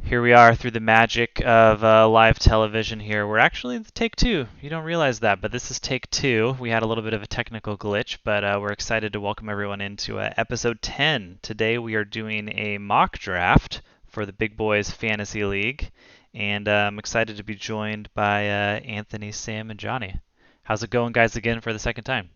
Here we are through the magic of live television here. We're actually in take two. You don't realize that, but this is take two. We had a little bit of a technical glitch, but we're excited to welcome everyone into episode 10. Today we are doing a mock draft for the Big Boys Fantasy League, and I'm excited to be joined by Anthony, Sam, and Johnny. How's it going, guys, again for the second time?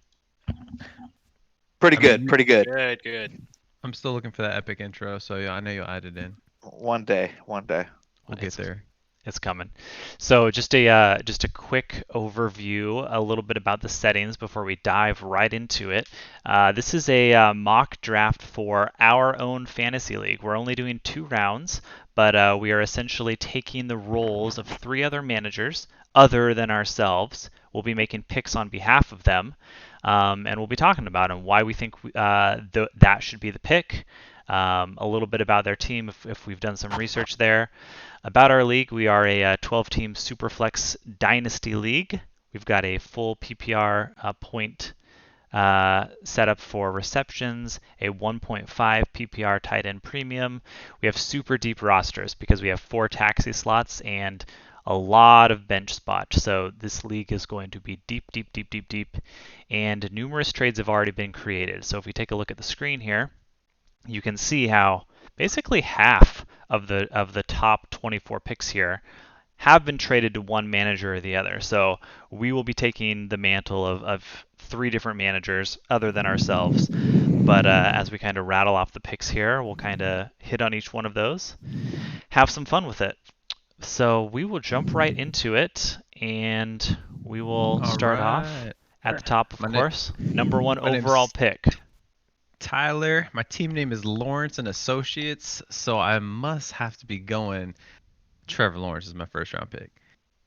Pretty I mean, good, pretty good. Good. I'm still looking for that epic intro, so yeah, I know you'll add it in. One day, one day. We'll get there. It's coming. So just a quick overview, a little bit about the settings before we dive right into it. This is a mock draft for our own fantasy league. We're only doing 2 rounds, but we are essentially taking the roles of 3 other managers other than ourselves. We'll be making picks on behalf of them, and we'll be talking about them, why we think that should be the pick. A little bit about their team if we've done some research there. About our league, we are a 12-team Superflex Dynasty League. We've got a full PPR point setup for receptions, a 1.5 PPR tight end premium. We have super deep rosters because we have 4 taxi slots and a lot of bench spots. So this league is going to be deep, deep, deep, deep, deep. And numerous trades have already been created. So if we take a look at the screen here, you can see how basically half of the top 24 picks here have been traded to one manager or the other. So we will be taking the mantle of 3 different managers other than ourselves. But as we kind of rattle off the picks here, we'll kind of hit on each one of those, have some fun with it. So we will jump right into it, and we will start off at the top, of course. Number 1 overall pick. Tyler. My team name is Lawrence and Associates, so I must have to be going. Trevor Lawrence is my first round pick.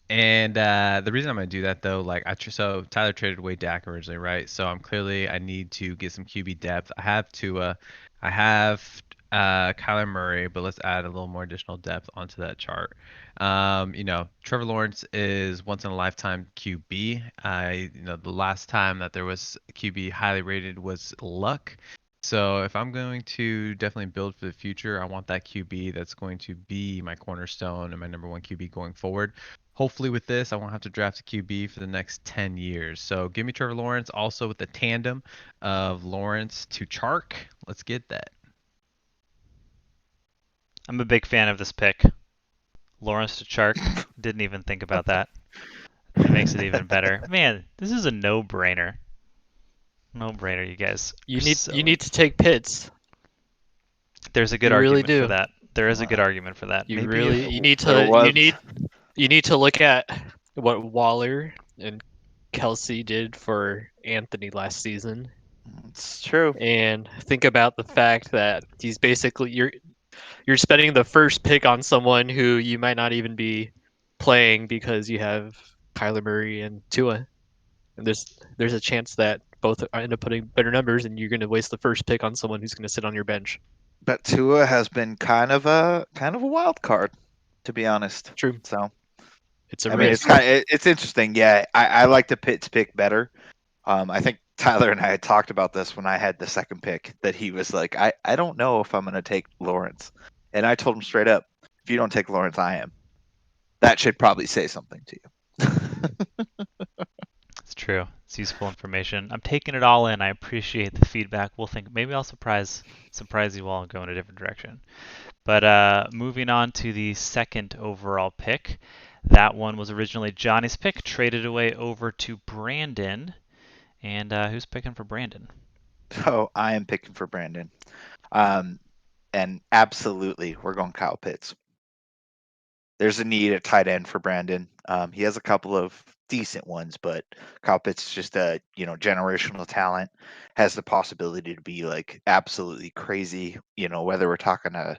And the reason I'm gonna do that though, so Tyler traded away Dak originally, right? So I need to get some QB depth. I have Tua, I have Kyler Murray, but let's add a little more additional depth onto that chart. Trevor Lawrence is once in a lifetime QB. The last time that there was a QB highly rated was Luck. So if I'm going to definitely build for the future, I want that QB that's going to be my cornerstone and my number 1 QB going forward. Hopefully with this, I won't have to draft a QB for the next 10 years. So give me Trevor Lawrence, also with the tandem of Lawrence to Chark. Let's get that. I'm a big fan of this pick. Lawrence to Chark. Didn't even think about that. It makes it even better. Man, this is a no-brainer. No-brainer, you guys. You need to take Pitts. There's a good You really argument for do. that. There is a good argument for that. You Maybe really if- you need There to was- you need to look at what Waller and Kelsey did for Anthony last season, It's true. and think about the fact that he's basically you're spending the first pick on someone who you might not even be playing because you have Kyler Murray and Tua, and there's a chance that both end up putting better numbers, and you're going to waste the first pick on someone who's going to sit on your bench. But Tua has been kind of a wild card, to be honest. True. So It's a I mean, risk. it's interesting. Yeah, I like the Pitts pick better. I think Tyler and I had talked about this when I had the second pick, that he was like, I don't know if I'm going to take Lawrence. And I told him straight up, if you don't take Lawrence, I am. That should probably say something to you. It's true. It's useful information. I'm taking it all in. I appreciate the feedback. We'll think maybe I'll surprise you all and go in a different direction. But moving on to the second overall pick. That one was originally Johnny's pick, traded away over to Brandon. And who's picking for Brandon? So I am picking for Brandon. And absolutely, we're going Kyle Pitts. There's a need at tight end for Brandon. He has a couple of decent ones, but Kyle Pitts is just a generational talent. Has the possibility to be like absolutely crazy. Whether we're talking a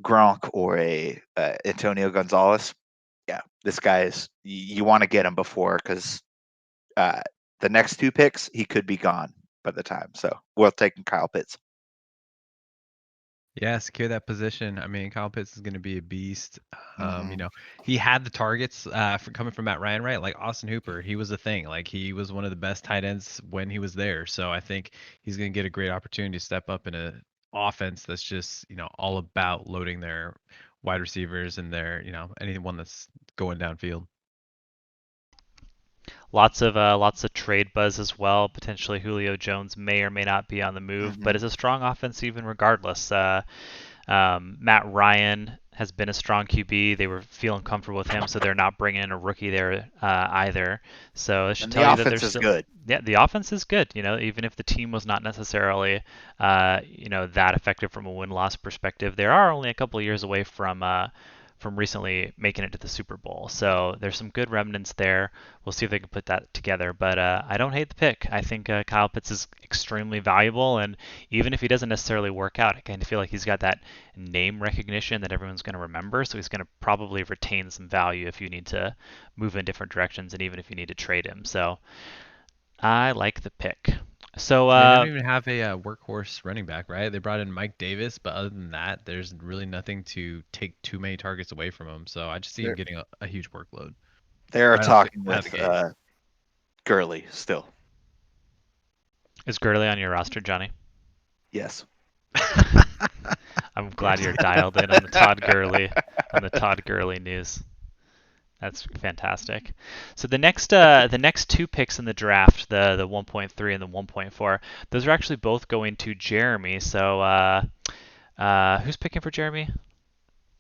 Gronk or a Antonio Gonzalez. Yeah, this guy is. You want to get him before, because the next 2 picks he could be gone by the time. So we're taking Kyle Pitts. Yeah, secure that position. I mean, Kyle Pitts is going to be a beast. Mhm. He had the targets coming from Matt Ryan, right? Like Austin Hooper, he was a thing. Like he was one of the best tight ends when he was there. So I think he's going to get a great opportunity to step up in a offense that's just all about loading their wide receivers and their, anyone that's going downfield. Lots of trade buzz as well. Potentially Julio Jones may or may not be on the move, but it's a strong offense even regardless. Matt Ryan has been a strong QB. They were feeling comfortable with him, so they're not bringing in a rookie there either. So it should And tell the you that offense they're is still good. Yeah, the offense is good. Even if the team was not necessarily that effective from a win-loss perspective, they are only a couple of years away from recently making it to the Super Bowl. So there's some good remnants there. We'll see if they can put that together. But I don't hate the pick. I think Kyle Pitts is extremely valuable, and even if he doesn't necessarily work out, I kind of feel like he's got that name recognition that everyone's going to remember. So he's going to probably retain some value if you need to move in different directions, and even if you need to trade him. So I like the pick. So They don't even have a workhorse running back, right? They brought in Mike Davis, but other than that, there's really nothing to take too many targets away from him. So I just see him getting a huge workload. They're Right talking out with the gate. Gurley still. is Gurley on your roster, Johnny? Yes. I'm glad you're dialed in on the Todd Gurley news. That's fantastic. So the next two picks in the draft, the 1.3 and the 1.4, those are actually both going to Jeremy. So who's picking for Jeremy?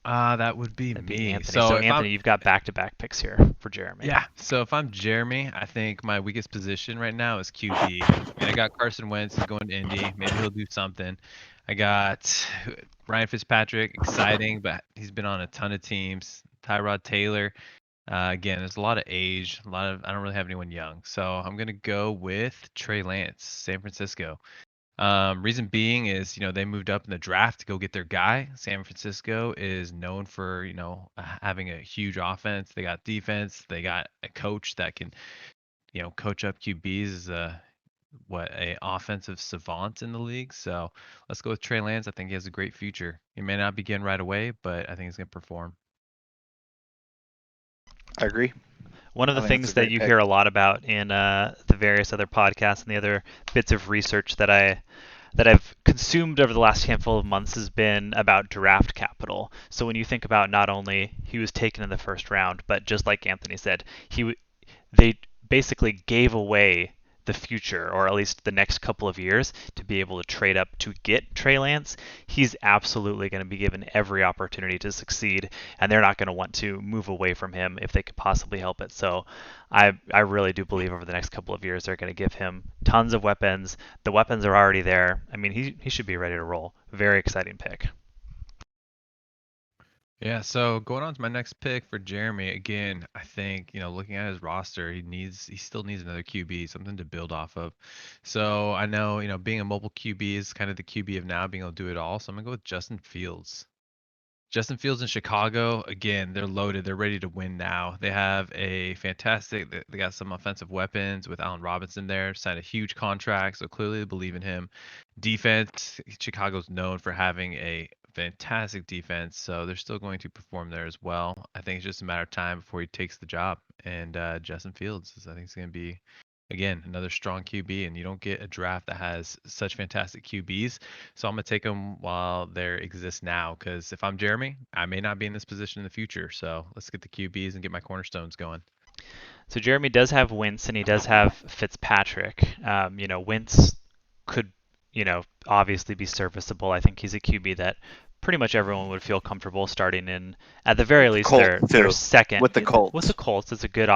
That would be That'd be me. Anthony. So So if Anthony, I'm you've got back-to-back picks here for Jeremy. Yeah, so if I'm Jeremy, I think my weakest position right now is QB. I mean, I got Carson Wentz, he's going to Indy. Maybe he'll do something. I got Ryan Fitzpatrick, exciting, but he's been on a ton of teams. Tyrod Taylor, again, there's a lot of age, I don't really have anyone young. So I'm going to go with Trey Lance, San Francisco. Reason being is, they moved up in the draft to go get their guy. San Francisco is known for, having a huge offense. They got defense. They got a coach that can, coach up QBs as a offensive savant in the league. So let's go with Trey Lance. I think he has a great future. He may not begin right away, but I think he's going to perform. I agree. One of the I think things it's a that great you pick. hear a lot about in the various other podcasts and the other bits of research that I've consumed over the last handful of months has been about draft capital. So when you think about not only he was taken in the first round, but just like Anthony said, they basically gave away the future, or at least the next couple of years, to be able to trade up to get Trey Lance. He's absolutely going to be given every opportunity to succeed, and they're not going to want to move away from him if they could possibly help it. So I really do believe over the next couple of years they're going to give him tons of weapons. The weapons are already there. I mean, he should be ready to roll. Very exciting pick. Yeah, so going on to my next pick for Jeremy, again, I think, looking at his roster, he still needs another QB, something to build off of. So I know, being a mobile QB is kind of the QB of now, being able to do it all. So I'm gonna go with Justin Fields. Justin Fields in Chicago, again, they're loaded. They're ready to win now. They have they got some offensive weapons with Allen Robinson there, signed a huge contract, so clearly they believe in him. Defense, Chicago's known for having a fantastic defense, so they're still going to perform there as well. I think it's just a matter of time before he takes the job. And Justin Fields, I think, is going to be, again, another strong QB, and you don't get a draft that has such fantastic QBs. So I'm going to take them while they exist now, because if I'm Jeremy, I may not be in this position in the future. So let's get the QBs and get my cornerstones going. So Jeremy does have Wentz and he does have Fitzpatrick. Wentz could, obviously be serviceable. I think he's a QB that pretty much everyone would feel comfortable starting in. At the very least, Colts, their too. second With the Colts. With the Colts, it's a good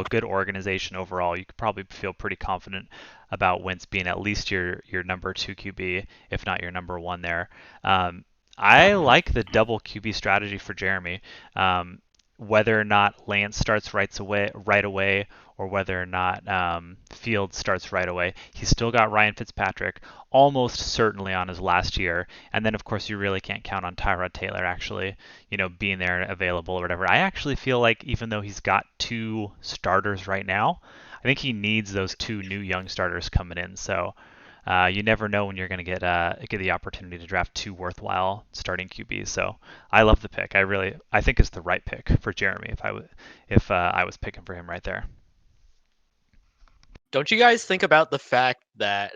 good organization overall. You could probably feel pretty confident about Wentz being at least your number 2 QB, if not your number 1 there. I like the double QB strategy for Jeremy. Whether or not Lance starts right away, or whether or not Fields starts right away, he's still got Ryan Fitzpatrick almost certainly on his last year. And then, of course, you really can't count on Tyrod Taylor actually, being there and available or whatever. I actually feel like even though he's got 2 starters right now, I think he needs those 2 new young starters coming in. So you never know when you're going to get the opportunity to draft 2 worthwhile starting QBs. So I love the pick. I think it's the right pick for Jeremy if I was picking for him right there. Don't you guys think about the fact that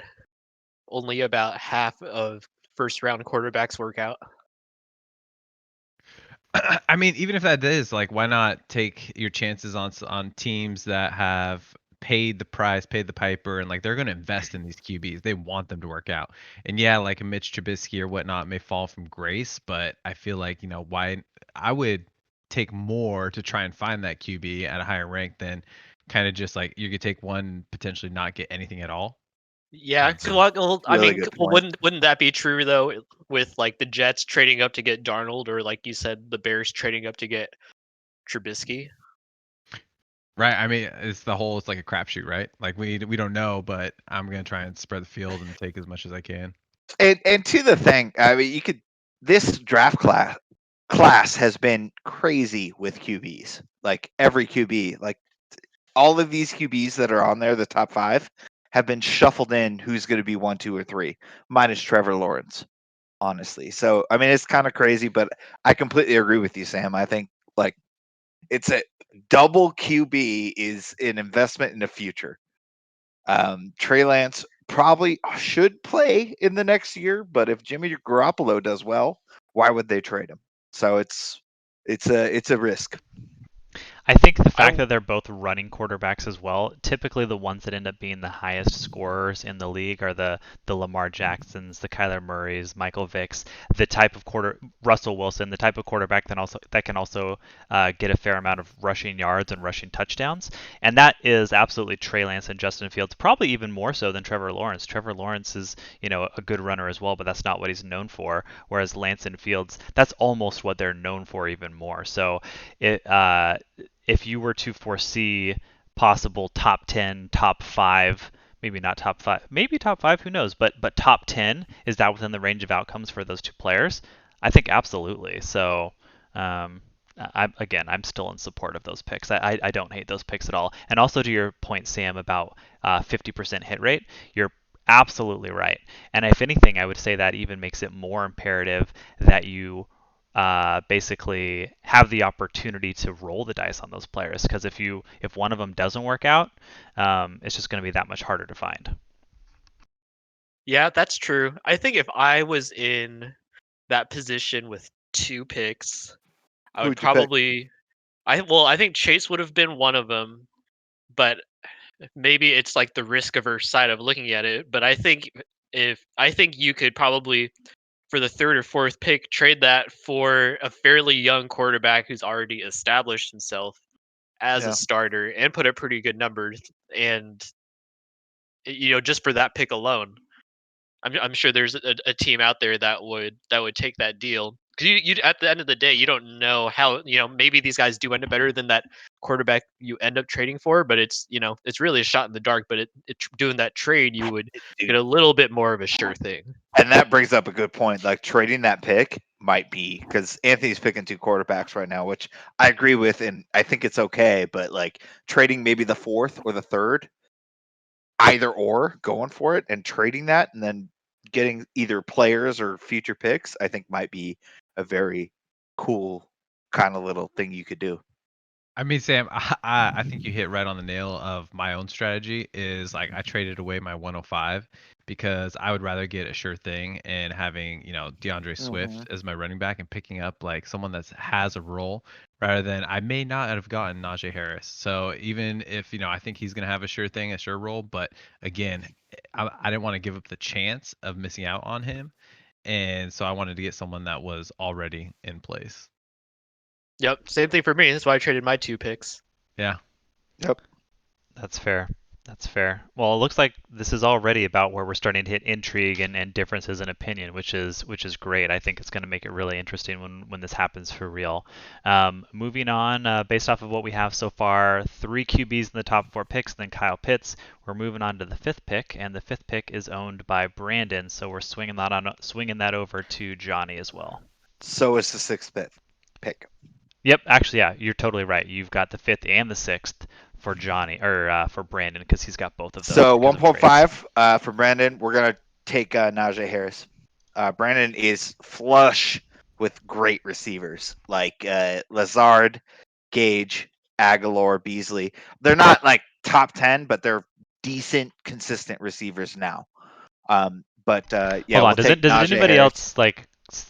only about half of first round quarterbacks work out? I mean, even if that is like, why not take your chances on teams that have paid the price, paid the piper, and like they're going to invest in these QBs. They want them to work out. And yeah, like a Mitch Trubisky or whatnot may fall from grace, but I feel like why I would take more to try and find that QB at a higher rank than kind of just like you could take one, potentially not get anything at all. Yeah, Kind of thing. well, I Really mean, good well, point. wouldn't that be true though with like the Jets trading up to get Darnold, or like you said, the Bears trading up to get Trubisky? Right. I mean, it's like a crapshoot, right? Like we don't know, but I'm gonna try and spread the field and take as much as I can. And to the thing, I mean, this draft class has been crazy with QBs. Like every QB, like all of these QBs that are on there, the top 5, have been shuffled in. Who's going to be 1, 2, or 3, minus Trevor Lawrence. Honestly, so I mean, it's kind of crazy, but I completely agree with you, Sam. I think like it's a double QB is an investment in the future. Trey Lance probably should play in the next year, but if Jimmy Garoppolo does well, why would they trade him? So it's a risk. I think the fact that they're both running quarterbacks as well, typically the ones that end up being the highest scorers in the league are the Lamar Jacksons, the Kyler Murrays, Michael Vicks, the type of Russell Wilson, the type of quarterback that can also get a fair amount of rushing yards and rushing touchdowns, and that is absolutely Trey Lance and Justin Fields, probably even more so than Trevor Lawrence. Trevor Lawrence is a good runner as well, but that's not what he's known for. Whereas Lance and Fields, that's almost what they're known for even more. So it. If you were to foresee possible top 10, top 5, maybe not top 5, maybe top 5, who knows, but top 10, is that within the range of outcomes for those two players? I think absolutely. So, I'm still in support of those picks. I don't hate those picks at all. And also to your point, Sam, about 50% hit rate, you're absolutely right. And if anything, I would say that even makes it more imperative that you basically have the opportunity to roll the dice on those players, because if one of them doesn't work out, it's just going to be that much harder to find. Yeah, that's true. I think if I was in that position with 2 picks, I would Who'd you pick? probably I think Chase would have been one of them, but maybe it's like the risk averse side of looking at it. But I think you could probably, for the 3rd or 4th pick, trade that for a fairly young quarterback who's already established himself as a Yeah. starter and put up pretty good numbers, and just for that pick alone. I'm sure there's a team out there that would take that deal, because you at the end of the day, you don't know how, maybe these guys do end up better than that quarterback you end up trading for, but it's really a shot in the dark. But doing that trade, you would get a little bit more of a sure thing. And that brings up a good point. Like trading that pick might be, because Anthony's picking 2 quarterbacks right now, which I agree with, and I think it's okay. But like trading maybe the 4th or the 3rd, either or, going for it and trading that, and then getting either players or future picks, I think might be a very cool kind of little thing you could do. I mean, Sam, I think you hit right on the nail of my own strategy is like I traded away my 105 because I would rather get a sure thing and having, DeAndre Swift as my running back and picking up like someone that has a role rather than I may not have gotten Najee Harris. So even if, I think he's going to have a sure thing, a sure role, but again, I didn't want to give up the chance of missing out on him. And so I wanted to get someone that was already in place. Yep, same thing for me. That's why I traded my 2 picks. Yeah. Yep. That's fair. That's fair. Well, it looks like this is already about where we're starting to hit intrigue and differences in opinion, which is great. I think it's going to make it really interesting when this happens for real. Moving on, based off of what we have so far, 3 QBs in the top 4 picks, then Kyle Pitts. We're moving on to the 5th pick, and the 5th pick is owned by Brandon, so we're swinging that over to Johnny as well. So is the 6th pick. Yep, actually, yeah, you're totally right. You've got the 5th and the 6th for Johnny, or for Brandon, because he's got both of those. So 1.5 for Brandon. We're gonna take Najee Harris. Brandon is flush with great receivers like Lazard, Gage, Aguilar, Beasley. They're not like top 10, but they're decent, consistent receivers now. Yeah. Hold on. Does anybody Harris. else like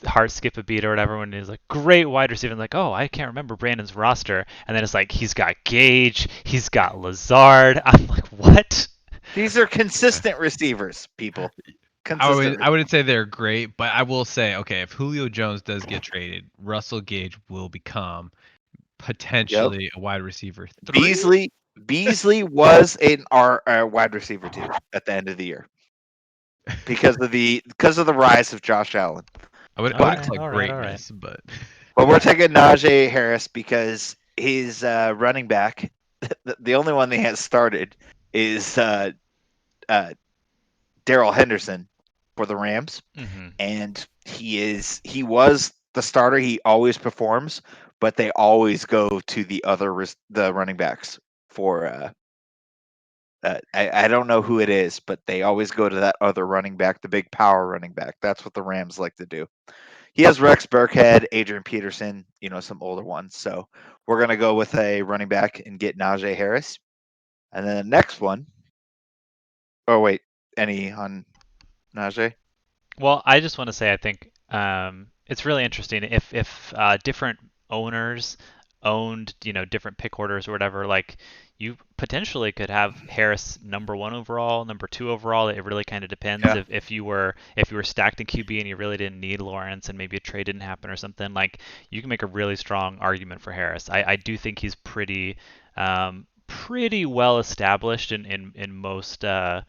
heart skip a beat or whatever when he's like, great wide receiver. And like, oh, I can't remember Brandon's roster. And then it's like, he's got Gage, he's got Lazard. I'm like, what? These are consistent receivers, people. I wouldn't say they're great, but I will say, okay, if Julio Jones does get traded, Russell Gage will become potentially a wide receiver 3. Beasley was our wide receiver 2 at the end of the year because of the rise of Josh Allen. I wouldn't Alright, call it alright, greatness, but But we're taking Najee Harris because his running back, the only one that has started, is Darrell Henderson for the Rams, and he was the starter. He always performs, but they always go to the running backs for. I don't know who it is, but they always go to that other running back, the big power running back. That's what the Rams like to do. He has Rex Burkhead, Adrian Peterson, some older ones. So we're gonna go with a running back and get Najee Harris, and then the next one. Oh wait, any on Najee? Well, I just want to say I think it's really interesting if different owners owned different pick orders or whatever. Like you potentially could have Harris number 1 overall, number 2 overall. It really kind of depends. Yeah. If you were stacked in QB and you really didn't need Lawrence and maybe a trade didn't happen or something, like you can make a really strong argument for Harris. I do think he's pretty well established in most in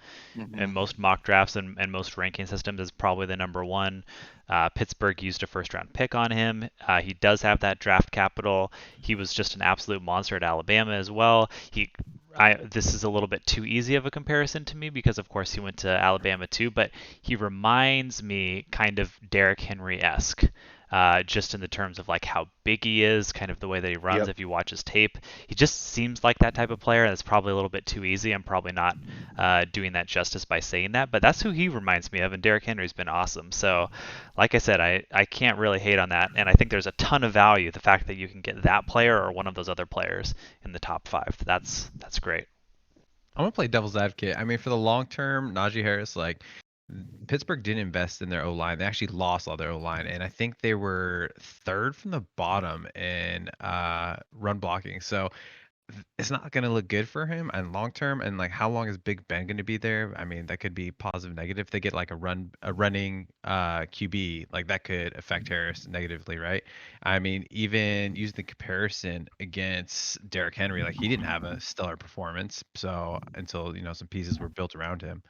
most mock drafts and most ranking systems as probably the number 1. Pittsburgh used a first round pick on him. He does have that draft capital. He was just an absolute monster at Alabama as well. This is a little bit too easy of a comparison to me because of course he went to Alabama too, but he reminds me kind of Derrick Henry-esque. Just in the terms of like how big he is, kind of the way that he runs. Yep. If you watch his tape, he just seems like that type of player. That's probably a little bit too easy. I'm probably not doing that justice by saying that, but that's who he reminds me of. And Derrick Henry's been awesome. So, like I said, I can't really hate on that, and I think there's a ton of value. The fact that you can get that player or one of those other players in the top 5, that's great. I'm gonna play devil's advocate. I mean, for the long term, Najee Harris, like Pittsburgh didn't invest in their O-line. They actually lost all their O-line, and I think they were 3rd from the bottom in run blocking. So it's not going to look good for him and long term. And like, how long is Big Ben going to be there? I mean, that could be positive, negative. If they get like a running QB, like that could affect Harris negatively, right? I mean, even using the comparison against Derrick Henry, like he didn't have a stellar performance. So until some pieces were built around him.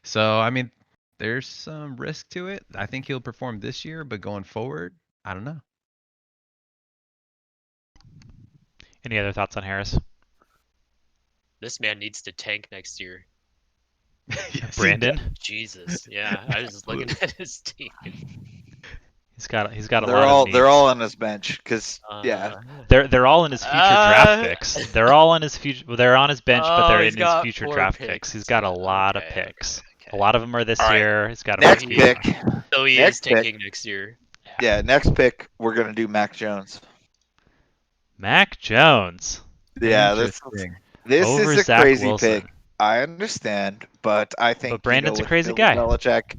So I mean, there's some risk to it. I think he'll perform this year, but going forward, I don't know. Any other thoughts on Harris? This man needs to tank next year. Yes, Brandon? Jesus, yeah. I was just looking at his team. He's got a They're lot all of needs. they're all on his bench because They're all in his future draft picks. They're all on his future. Well, they're on his bench, but they're in his future draft picks. He's got a lot of picks. A lot of them are this year. He's got a next few. pick. So he Next is tanking next year. Yeah, next pick we're gonna do Mac Jones. Mac Jones. Yeah, this Over is a Zach crazy Wilson. pick. I understand, but I think But Brandon's a with crazy Bill guy. Belichick,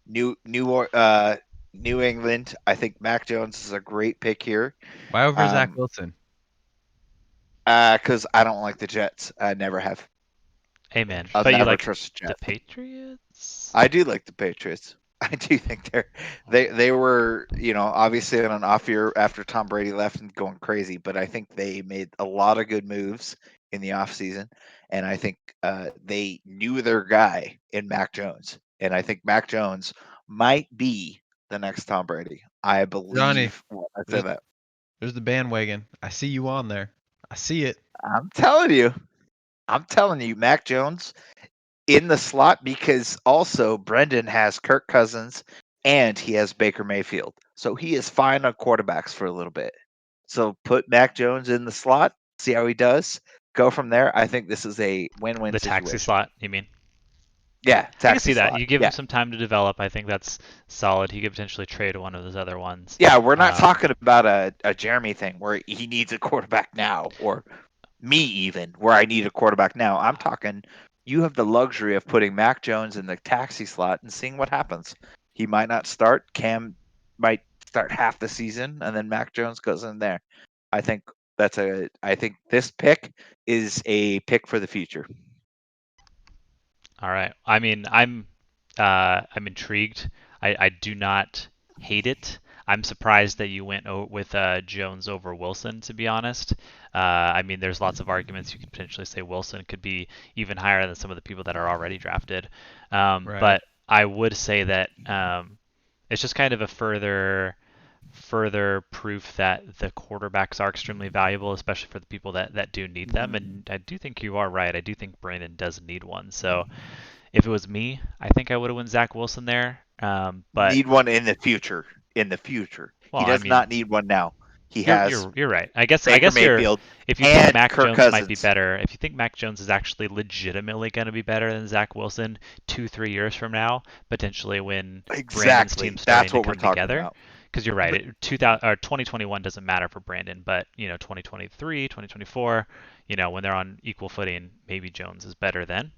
New England. I think Mac Jones is a great pick here. Why over Zach Wilson? Because I don't like the Jets. I never have. Amen. I'll But you never like trust the the Jets. Patriots? I do like the Patriots. I do think they were obviously on an off year after Tom Brady left and going crazy, but I think they made a lot of good moves in the offseason, and I think they knew their guy in Mac Jones, and I think Mac Jones might be the next Tom Brady. I believe. Johnny, when I say that. There's the bandwagon. I see you on there. I see it. I'm telling you, Mac Jones in the slot, because also Brendan has Kirk Cousins and he has Baker Mayfield. So he is fine on quarterbacks for a little bit. So put Mac Jones in the slot, see how he does. Go from there. I think this is a win-win The situation. taxi slot, you mean? Yeah, taxi I can see that. slot. You give him some time to develop. I think that's solid. He could potentially trade one of those other ones. Yeah, we're not talking about a Jeremy thing where he needs a quarterback now, or me even, where I need a quarterback now. I'm talking you have the luxury of putting Mac Jones in the taxi slot and seeing what happens. He might not start. Cam might start half the season, and then Mac Jones goes in there. I think this pick is a pick for the future. All right. I mean, I'm intrigued. I do not hate it. I'm surprised that you went with Jones over Wilson, to be honest. I mean, there's lots of arguments you could potentially say Wilson could be even higher than some of the people that are already drafted. Right. But I would say that it's just kind of a further proof that the quarterbacks are extremely valuable, especially for the people that do need them. And I do think you are right. I do think Brandon does need one. So if it was me, I think I would have went Zach Wilson there. But Need one in the future. In the future, well, he I does mean, not need one now. He you're has you're you're right. I guess Baker you're Mayfield if you think and Mac Kirk Jones might be Cousins. better, if you think Mac Jones is actually legitimately going to be better than Zach Wilson 2-3 years from now, potentially when Brandon's Exactly. team's starting That's what to we're come talking together. about. Because you're right, 2021 doesn't matter for Brandon, but 2023, 2024, when they're on equal footing, maybe Jones is better then.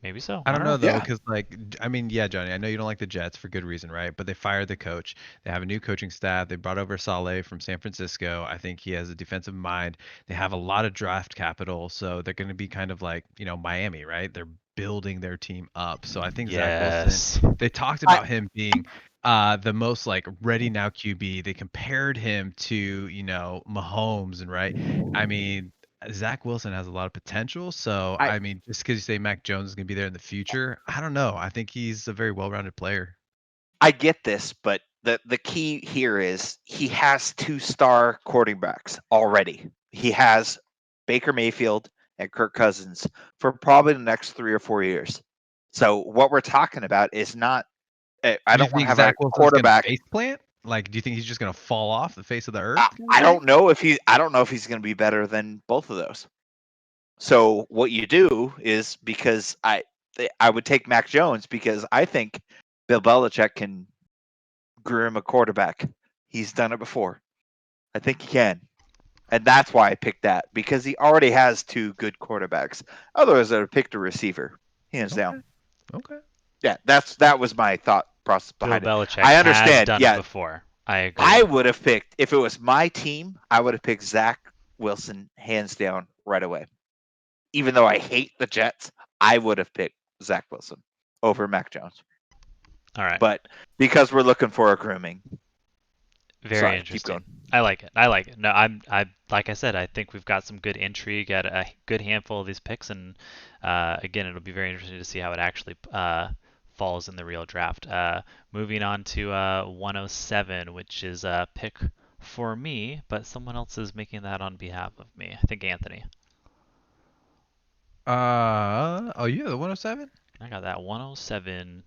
Maybe so. I don't know know. though, Yeah. because I mean, yeah, Johnny, I know you don't like the Jets for good reason, right? But they fired the coach. They have a new coaching staff. They brought over Saleh from San Francisco. I think he has a defensive mind. They have a lot of draft capital, so they're going to be kind of like, Miami, right? They're building their team up. So I think Zach Wilson, Yes. they talked I- about him being the most like ready now QB. They compared him to, Mahomes, and right. I mean, Zach Wilson has a lot of potential. So, I I mean, just because you say Mac Jones is going to be there in the future, I don't know. I think he's a very well-rounded player. I get this, but the key here is he has 2-star quarterbacks already. He has Baker Mayfield and Kirk Cousins for probably the next 3 or 4 years. So what we're talking about is not. I Do you don't want to think have a Zach Wilson's going to quarterback. face plant? Like, do you think he's just going to fall off the face of the earth? I, kind of I thing? don't know if he. I don't know if he's going to be better than both of those. So what you do is because I would take Mac Jones because I think Bill Belichick can groom a quarterback. He's done it before. I think he can. And that's why I picked that because he already has 2 good quarterbacks. Otherwise, I would have picked a receiver, hands down. Okay. Yeah, that was my thought process Bill behind it. Belichick I has understand. done it Yeah, before. I agree. I would have picked if it was my team. I would have picked Zach Wilson hands down right away. Even though I hate the Jets, I would have picked Zach Wilson over Mac Jones. All right. But because we're looking for a grooming, Very sorry, keep interesting. going. I like it. I like it. No, I like I said, I think we've got some good intrigue at a good handful of these picks, and again, it'll be very interesting to see how it actually falls in the real draft. Moving on to 107, which is a pick for me, but someone else is making that on behalf of me. I think Anthony. Oh, you have the 107? I got that 107.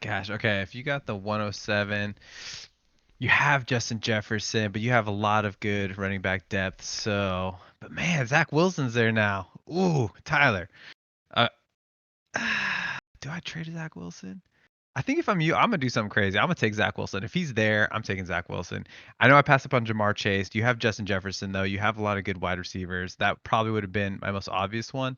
Gosh, okay. If you got the 107, you have Justin Jefferson, but you have a lot of good running back depth. So, but man, Zach Wilson's there now. Ooh, Tyler. Uh, do I trade Zach Wilson? I think if I'm you, I'm gonna do something crazy. I'm gonna take Zach Wilson. If he's there, I'm taking Zach Wilson. I know I passed up on Jamar Chase. You have Justin Jefferson though. You have a lot of good wide receivers. That probably would have been my most obvious one.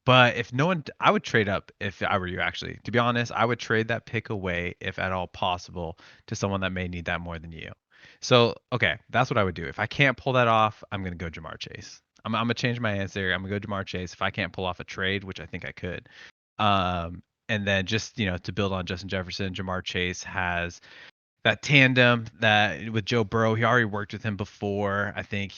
But if no one, I would trade up if I were you. Actually, to be honest, I would trade that pick away if at all possible to someone that may need that more than you. So okay, that's what I would do. If I can't pull that off, I'm gonna go Jamar Chase. I'm gonna change my answer. I'm gonna go Jamar Chase if I can't pull off a trade, which I think I could. And then just to build on Justin Jefferson, Jamar Chase has that tandem that with Joe Burrow. He already worked with him before. I think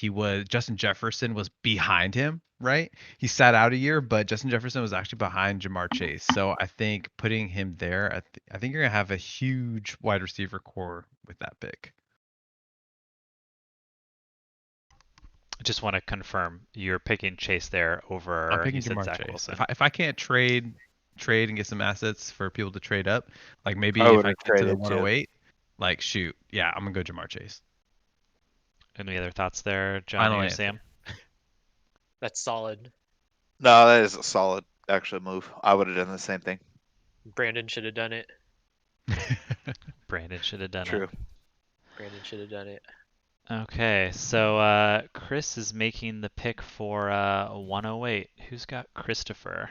Justin Jefferson was behind him, right? He sat out a year, but Justin Jefferson was actually behind Jamar Chase. So I think putting him there, I think you're gonna have a huge wide receiver core with that pick. I just want to confirm you're picking Chase there over. I'm picking You said Jamar Zach Chase. Wilson. If I can't trade and get some assets for people to trade up, like maybe I if would I have get to the traded too. 108, like shoot, yeah, I'm gonna go Jamar Chase. Any other thoughts there, Johnny Final or answer. Sam? That's solid. No, that is a solid actual move. I would have done the same thing. Brandon should have done it. Brandon should have done True. it. Brandon should have done it. Okay, so Chris is making the pick for 108. Who's got Christopher?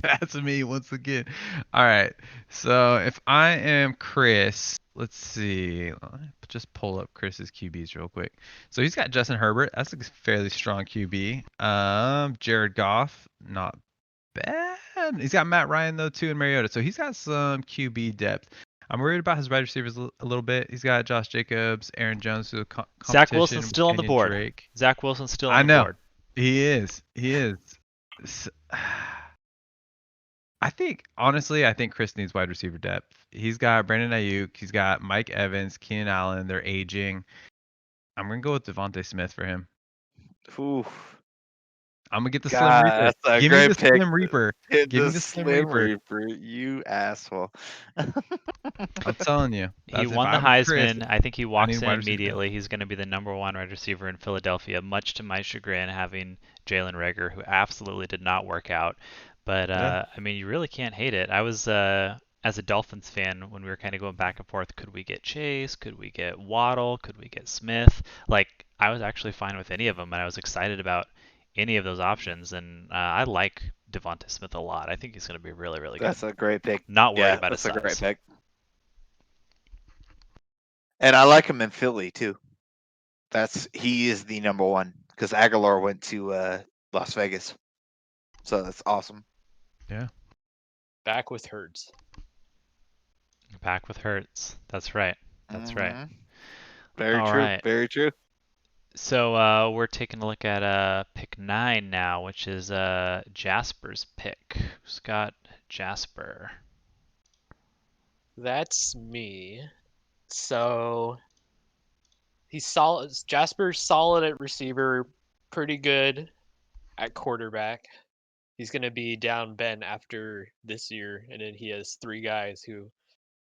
That's me once again. All right. So if I am Chris, let's see. Let me just pull up Chris's QBs real quick. So he's got Justin Herbert. That's a fairly strong QB. Jared Goff, not bad. He's got Matt Ryan though too, and Mariota. So he's got some QB depth. I'm worried about his wide receivers a little bit. He's got Josh Jacobs, Aaron Jones, who Zach competition Wilson's with still on the Kenyon board. Drake. Zach Wilson's still I on the know. board. He is. I think honestly, I think Chris needs wide receiver depth. He's got Brandon Ayuk. He's got Mike Evans, Keenan Allen. They're aging. I'm gonna go with Devontae Smith for him. Ooh, I'm gonna get the God, Slim Reaper. that's a Give me great the pick. Slim Reaper. Hit Give me the the Slim Slim Reaper. Reaper, you asshole. I'm telling you. He If won the I'm Chris, Heisman. I think he walks need in wide receiver depth. immediately. He's going to be the number one wide receiver in Philadelphia, much to my chagrin, having Jalen Reagor, who absolutely did not work out. But Yeah. I mean, you really can't hate it. I was as a Dolphins fan when we were kind of going back and forth. Could we get Chase? Could we get Waddle? Could we get Smith? Like, I was actually fine with any of them, and I was excited about any of those options. And I like Devonta Smith a lot. I think he's going to be really, really good. That's a great pick. Not worried Yeah, about his that's a great size. pick. And I like him in Philly too. He is the number one because Aguilar went to Las Vegas, so that's awesome. Back with Hurts. Back with Hurts. That's right. That's right. Mhm. Very All true. right. Very true. So we're taking a look at pick 9 now, which is Jasper's pick. Who's got Jasper? That's me. So he's solid. Jasper's solid at receiver, pretty good at quarterback. He's gonna be down Ben after this year, and then he has 3 guys who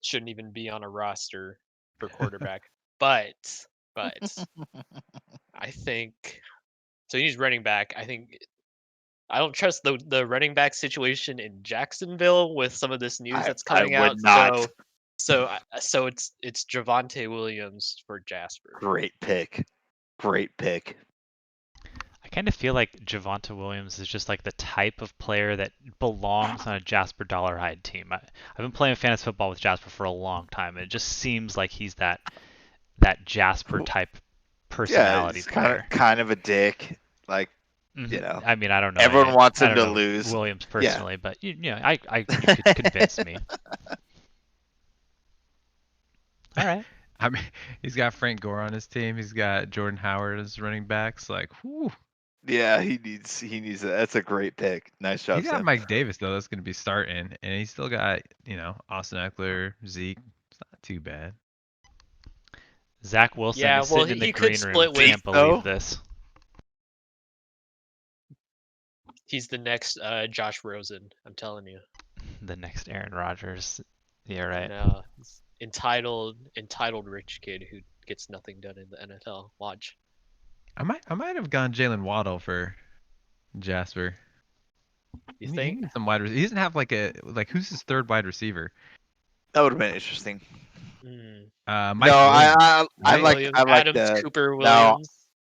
shouldn't even be on a roster for quarterback. but I think so. He's running back. I don't trust the running back situation in Jacksonville with some of this news that's I coming would out. not. So it's Javonte Williams for Jasper. Great pick. Great pick. I kind of feel like Javonte Williams is just like the type of player that belongs on a Jasper Dollarhide team. I've been playing fantasy football with Jasper for a long time, and it just seems like he's that Jasper type Yeah, personality he's player. kind of a dick. Like, Mhm. you know, I mean, I don't know. everyone wants I him don't to know lose. Williams Yeah. personally, but you could convince me. All right. I mean, he's got Frank Gore on his team. He's got Jordan Howard as running backs. Like, whoo. Yeah, he needs that's a great pick. Nice job, He's got Sam. Mike Davis though. That's gonna be starting, and he's still got Austin Eckler, Zeke. It's not too bad. Zach Wilson Yeah, is well, sitting in the he could green room. split with- Can't believe So? this. He's the next Josh Rosen. I'm telling you. The next Aaron Rodgers. Yeah, right. No, entitled rich kid who gets nothing done in the NFL. Watch. I might have gone Jalen Waddle for Jasper. You He think? needs some wide receiver. He doesn't have who's his third wide receiver? That would have been interesting. Mike No, Williams. I Mike like Williams, I like Adams, the Cooper no, Williams.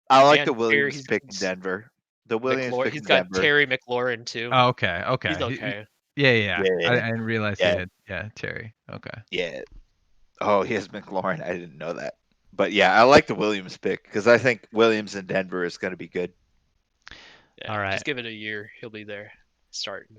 I like Dan the Terry, Williams he's- pick in Denver. The Williams pick He's in got Denver. Terry McLaurin too. Oh, okay. He's He- okay. Yeah. Yeah. I didn't realize he Yeah. had. Yeah, Terry. Okay. Yeah. Oh, he has McLaurin. I didn't know that. But yeah, I like the Williams pick because I think Williams in Denver is going to be good. Yeah, All right. Just give it a year. He'll be there. Starting.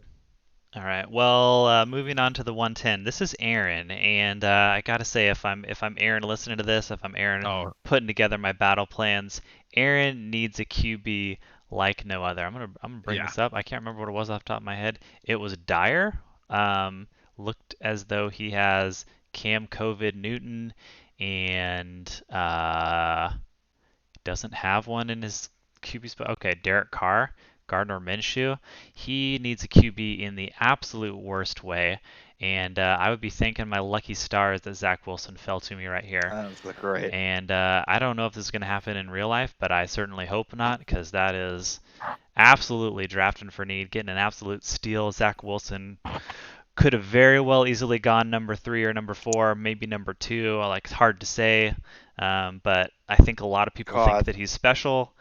All right. Well, moving on to the 110. This is Aaron, and I gotta say, if I'm Aaron listening to this, if I'm Aaron Oh, putting together my battle plans, Aaron needs a QB like no other. I'm gonna bring Yeah. this up. I can't remember what it was off the top of my head. It was Dyer. Looked as though he has Cam COVID Newton and doesn't have one in his QB spot. Okay, Derek Carr, Gardner Minshew. He needs a QB in the absolute worst way. And I would be thanking my lucky stars that Zach Wilson fell to me right here. That's great. And I don't know if this is going to happen in real life, but I certainly hope not, because that is absolutely drafting for need, getting an absolute steal. Zach Wilson could have very well easily gone number 3 or number 4, maybe number 2. Like, it's hard to say, but I think a lot of people think that he's special.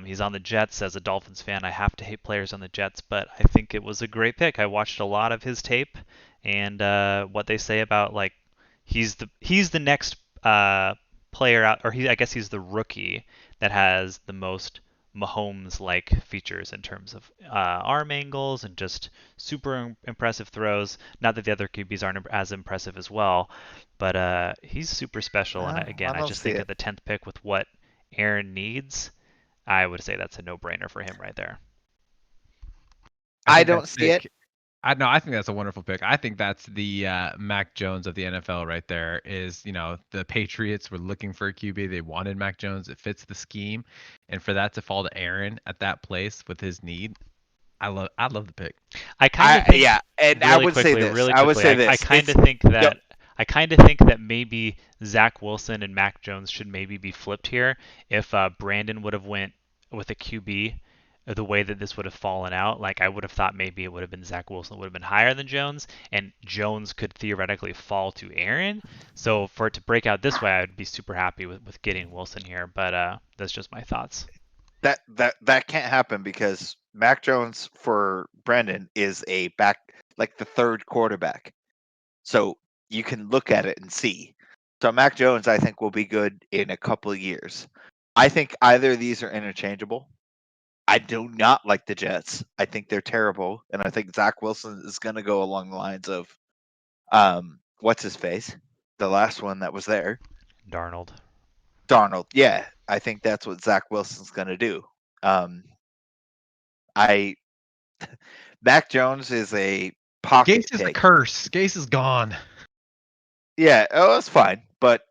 He's on the Jets. As a Dolphins fan, I have to hate players on the Jets, but I think it was a great pick. I watched a lot of his tape, and what they say about, like, he's the next player out, or I guess he's the rookie that has the most Mahomes-like features in terms of arm angles and just super impressive throws. Not that the other QBs aren't as impressive as well, but he's super special. And again, I I don't just see think it. at the 10th pick with what Aaron needs, I would say that's a no-brainer for him right there. I think don't that see it. pick- I think that's a wonderful pick. I think that's the Mac Jones of the NFL right there. Is the Patriots were looking for a QB. They wanted Mac Jones. It fits the scheme, and for that to fall to Aaron at that place with his need, I love the pick. I kind of think Yeah, and I would say this. I would say I this. kind It's of think Yo- that maybe Zach Wilson and Mac Jones should maybe be flipped here. If Brandon would have went with a QB, the way that this would have fallen out, like I would have thought maybe it would have been Zach Wilson would have been higher than Jones, and Jones could theoretically fall to Aaron. So for it to break out this way, I would be super happy with getting Wilson here. But that's just my thoughts. that can't happen because Mac Jones for Brandon is a back like the third quarterback. So you can look at it and see. So Mac Jones, I think, will be good in a couple of years. I think either of these are interchangeable. I do not like the Jets. I think they're terrible, and I think Zach Wilson is going to go along the lines of, what's his face, the last one that was there, Darnold. Darnold. Yeah, I think that's what Zach Wilson's going to do. I Mac Jones is a pocket Gase is a pick. curse. Gase is gone. Yeah, oh, it's fine. But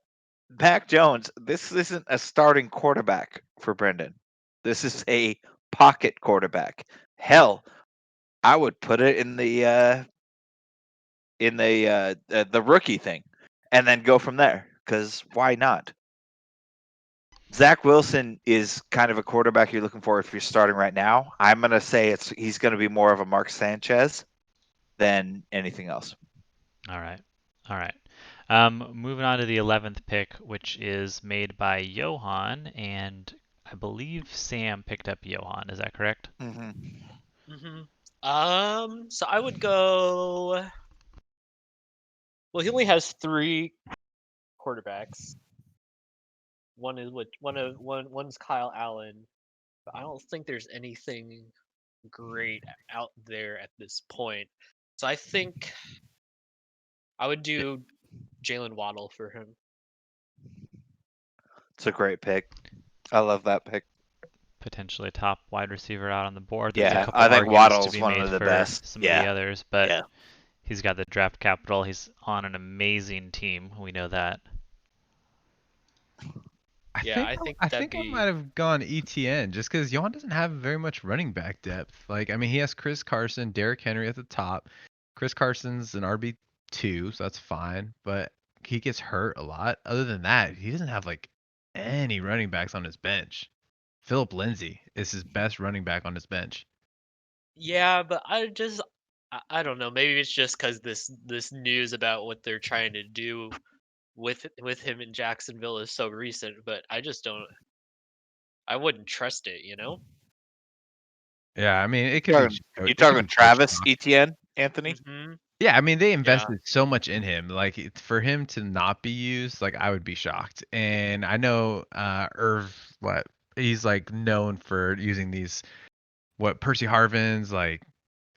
Mac Jones, this isn't a starting quarterback for Brendan. This is a pocket quarterback. Hell, I would put it in the rookie thing, and then go from there. Because why not? Zach Wilson is kind of a quarterback you're looking for if you're starting right now. I'm gonna say he's gonna be more of a Mark Sanchez than anything else. All right. All right. Moving on to the 11th pick, which is made by Johan, and I believe Sam picked up Johan. Is that correct? So I would go. Well, he only has 3 quarterbacks. One's Kyle Allen, but I don't think there's anything great out there at this point. So I think I would do Jalen Waddle for him. It's a great pick. I love that pick. Potentially top wide receiver out on the board. There's a Yeah, couple I think arguments to Waddle's be one made of the for best. some of the others, but Yeah. he's got the draft capital. He's on an amazing team. We know that. I think I that'd think I be. might have gone ETN just because Johan doesn't have very much running back depth. Like, I mean, he has Chris Carson, Derrick Henry at the top. Chris Carson's an RB2, so that's fine, but he gets hurt a lot. Other than that, he doesn't have like any running backs on his bench. Philip Lindsay is his best running back on his bench. Yeah, but I don't know. Maybe it's just because this news about what they're trying to do with him in Jacksonville is so recent, but I just don't. I wouldn't trust it, you know. Yeah, I mean, it could be. You talking Travis Etienne, Anthony? Mm-hmm. Yeah, I mean, they Yeah. invested so much in him. Like, for him to not be used, like, I would be shocked. And I know he's like known for using these Percy Harvins, like,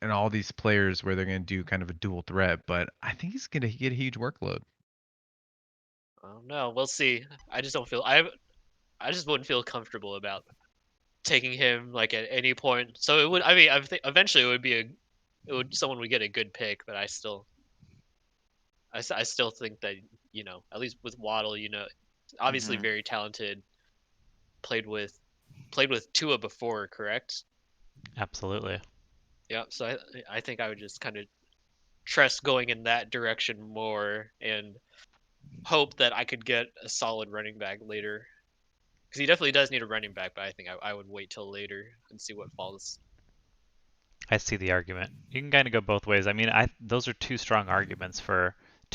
and all these players where they're gonna do kind of a dual threat. But I think he's gonna get a huge workload. I don't know. We'll see. I just don't feel. I just wouldn't feel comfortable about taking him like at any point. So it would. I mean, I think eventually it would be someone would get a good pick, but I still think that at least with Waddle, obviously very talented. Played with Tua before, correct? Absolutely. Yeah. So I think I would just kind of trust going in that direction more and hope that I could get a solid running back later. Because he definitely does need a running back, but I think I would wait till later and see what falls. I see the argument. You can kind of go both ways. I mean, those are two strong arguments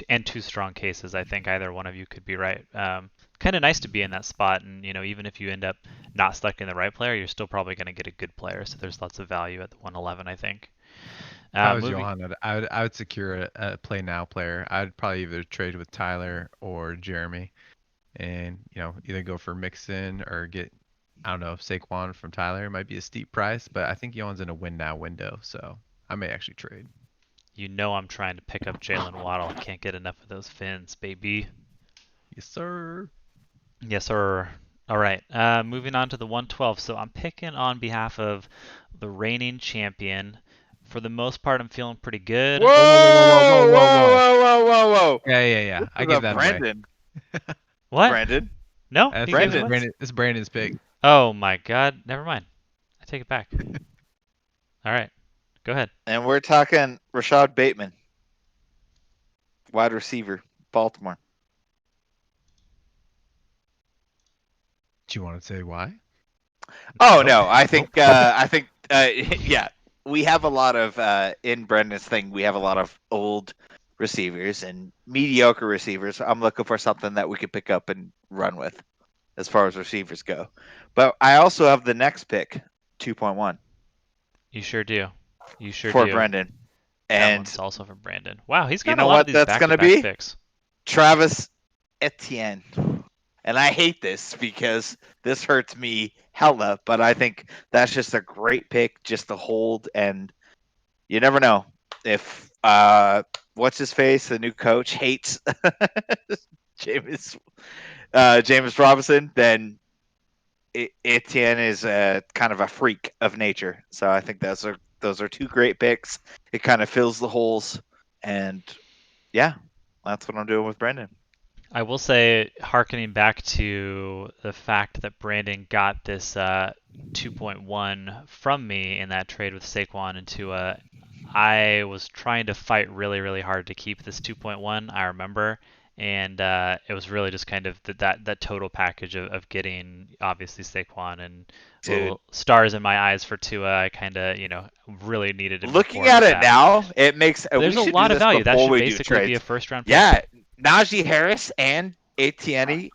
and two strong cases. I think either one of you could be right. Kind of nice to be in that spot, and even if you end up not selecting the right player, you're still probably going to get a good player. So there's lots of value at the 111, I think. If I was Moving, Johan, I would secure a play now player. I'd probably either trade with Tyler or Jeremy, and either go for Mixon or get, I don't know, Saquon from Tyler. It might be a steep price, but I think Johan's in a win now window, so I may actually trade. I'm trying to pick up Jalen Waddle. I can't get enough of those fins, baby. Yes, sir. Yes, sir. All right. Moving on to the 112. So I'm picking on behalf of the reigning champion. For the most part, I'm feeling pretty good. Whoa, whoa, whoa, whoa, whoa, whoa, whoa. Yeah. I This give is that Brandon. What? Brandon. No? away. He That's gives Brandon. what? This is Brandon's pick. Oh my God. Never mind. I take it back. All right. Go ahead. And we're talking Rashad Bateman, wide receiver, Baltimore. Do you want to say why? Oh no, I think yeah, we have a lot of in Brendan's thing. We have a lot of old receivers and mediocre receivers. I'm looking for something that we could pick up and run with, as far as receivers go. But I also have the next pick, 2.1 You sure do. You sure for do. Brendan, That and one's also for Brandon. Wow, he's got you a know lot of what these that's gonna back-to-back be? picks. Travis Etienne. And I hate this because this hurts me hella, but I think that's just a great pick just to hold, and you never know if what's his face, the new coach, hates James Robinson, then Etienne is kind of a freak of nature. So I think those are two great picks. It kind of fills the holes, and yeah, that's what I'm doing with Brendan. I will say, hearkening back to the fact that Brandon got this 2.1 from me in that trade with Saquon and Tua, I was trying to fight really, really hard to keep this 2.1. I remember, and it was really just kind of that total package of getting obviously Saquon and Dude. little stars in my eyes for Tua. I kind of really needed to move Looking forward at with it that. now, it makes There's we a should lot do of this value. That before should we do basically be a trades. first-round pick. Yeah, Najee Harris and Etienne,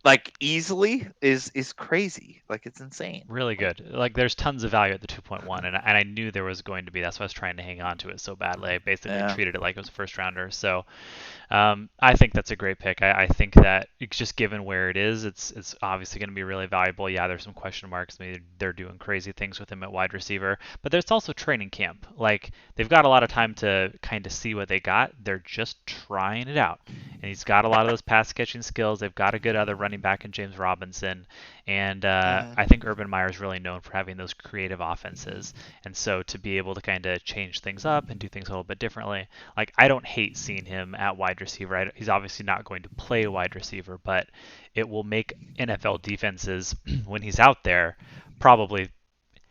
like easily is crazy. Like it's insane. Really good. Like there's tons of value at the 2.1, and I knew there was going to be. That's why I was trying to hang on to it so badly. I basically Yeah. treated it like it was a first rounder. So I think that's a great pick. I think that just given where it is, it's obviously going to be really valuable. Yeah, there's some question marks. Maybe they're doing crazy things with him at wide receiver, but there's also training camp. Like they've got a lot of time to kind of see what they got. They're just trying it out, and he's got a lot of those pass catching skills. They've got a good other running back in James Robinson, and I think Urban Meyer is really known for having those creative offenses. And so to be able to kind of change things up and do things a little bit differently, like I don't hate seeing him at wide receiver. He's obviously not going to play wide receiver, but it will make NFL defenses when he's out there probably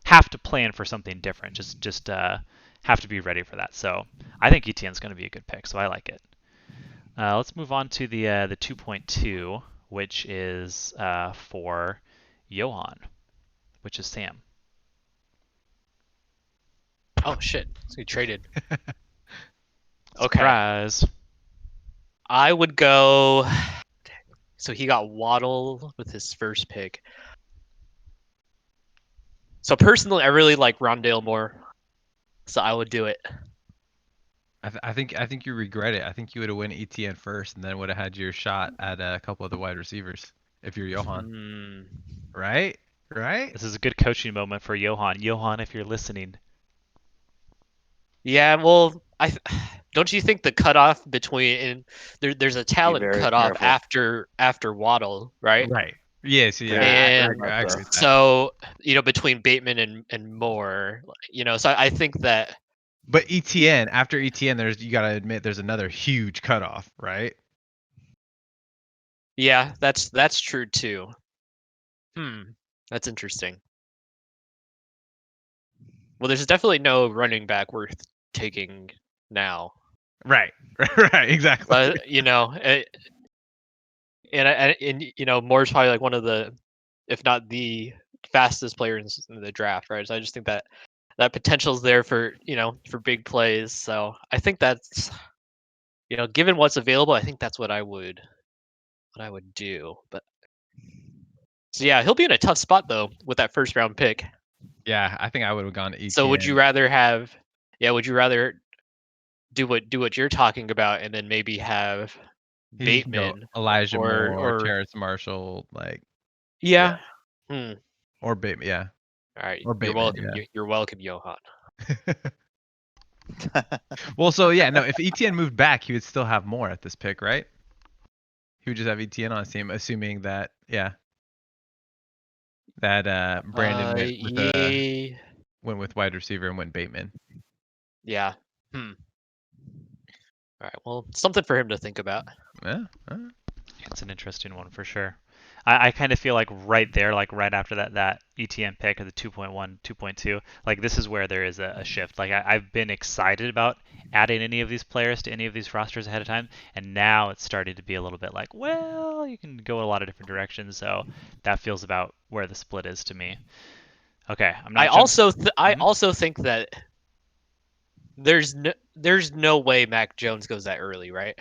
have to plan for something different. Just have to be ready for that. So I think Etienne's going to be a good pick. So I like it. Let's move on to the 2.2, which is for Johan, which is Sam. Oh shit! So we traded. Okay. Surprise. I would go. So he got Waddle with his first pick. So personally, I really like Rondale Moore. So I would do it. I think you regret it. I think you would have went ETN first, and then would have had your shot at a couple of the wide receivers if you're Johan. Right? This is a good coaching moment for Johan. Johan, if you're listening. Yeah, well, don't you think the cutoff between there's a talent very cutoff careful. after Waddle, right? Right. Yes. Yeah. And I agree with that. so between Bateman and Moore, so I think that. But ETN, after ETN, you gotta admit there's another huge cutoff, right? Yeah, that's true too. That's interesting. Well, there's definitely no running back worth taking now. Right. Right. Exactly. But and Moore's probably like one of the, if not the fastest players in the draft, right? So I just think that potential's there for for big plays. So I think that's given what's available, I think that's what I would do. But so yeah, he'll be in a tough spot though with that first round pick. Yeah, I think I would have gone to ETN. So would you rather have Yeah, would you rather do what you're talking about and then maybe have You can go Bateman Elijah Moore, or Terrace Marshall, like, yeah. Hmm. or Bateman, yeah, All right. or You're Bateman, welcome. You're welcome, Johan. yeah. Well, so yeah, no, if ETN moved back, he would still have more at this pick, right? He would just have ETN on his team, assuming that, yeah, that Brandon Yeah. went with wide receiver and went Bateman. Yeah. Hmm. All right. Well, something for him to think about. Yeah. It's an interesting one for sure. I kind of feel like right there, like right after that ETN pick of the 2.1, 2.2, like this is where there is a shift. Like I've been excited about adding any of these players to any of these rosters ahead of time, and now it's starting to be a little bit like, well, you can go a lot of different directions. So that feels about where the split is to me. Okay, I'm not. I Mhm. also think that there's no way Mac Jones goes that early, right?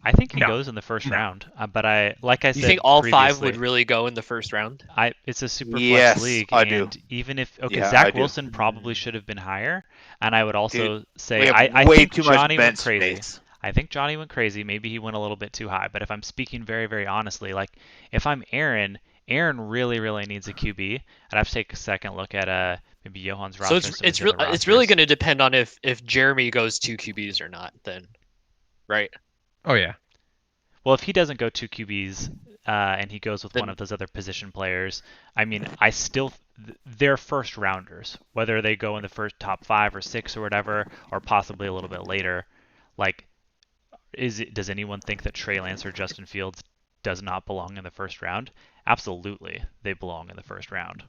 I think he No. goes in the first No. round, but like I You think said all five previously, would really go in the first round? it's a super flex Yes, league, I do. and even if Yeah, I Zach do. Wilson probably should have been higher, and I would Dude, also we say have I way think too much Johnny went bench crazy. space. I think Johnny went crazy. Maybe he went a little bit too high. But if I'm speaking very, very honestly, like if I'm Aaron, Aaron really, really needs a QB. I'd have to take a second look at maybe Johan's So roster and some of these other it's really rosters. going to depend on if Jeremy goes 2 QBs or not. Then, right? Oh yeah. Well, if he doesn't go two QBs and he goes with one Then of those other position players, I mean, they're first rounders, whether they go in the first top 5 or 6 or whatever, or possibly a little bit later. Like, does anyone think that Trey Lance or Justin Fields does not belong in the first round? Absolutely, they belong in the first round.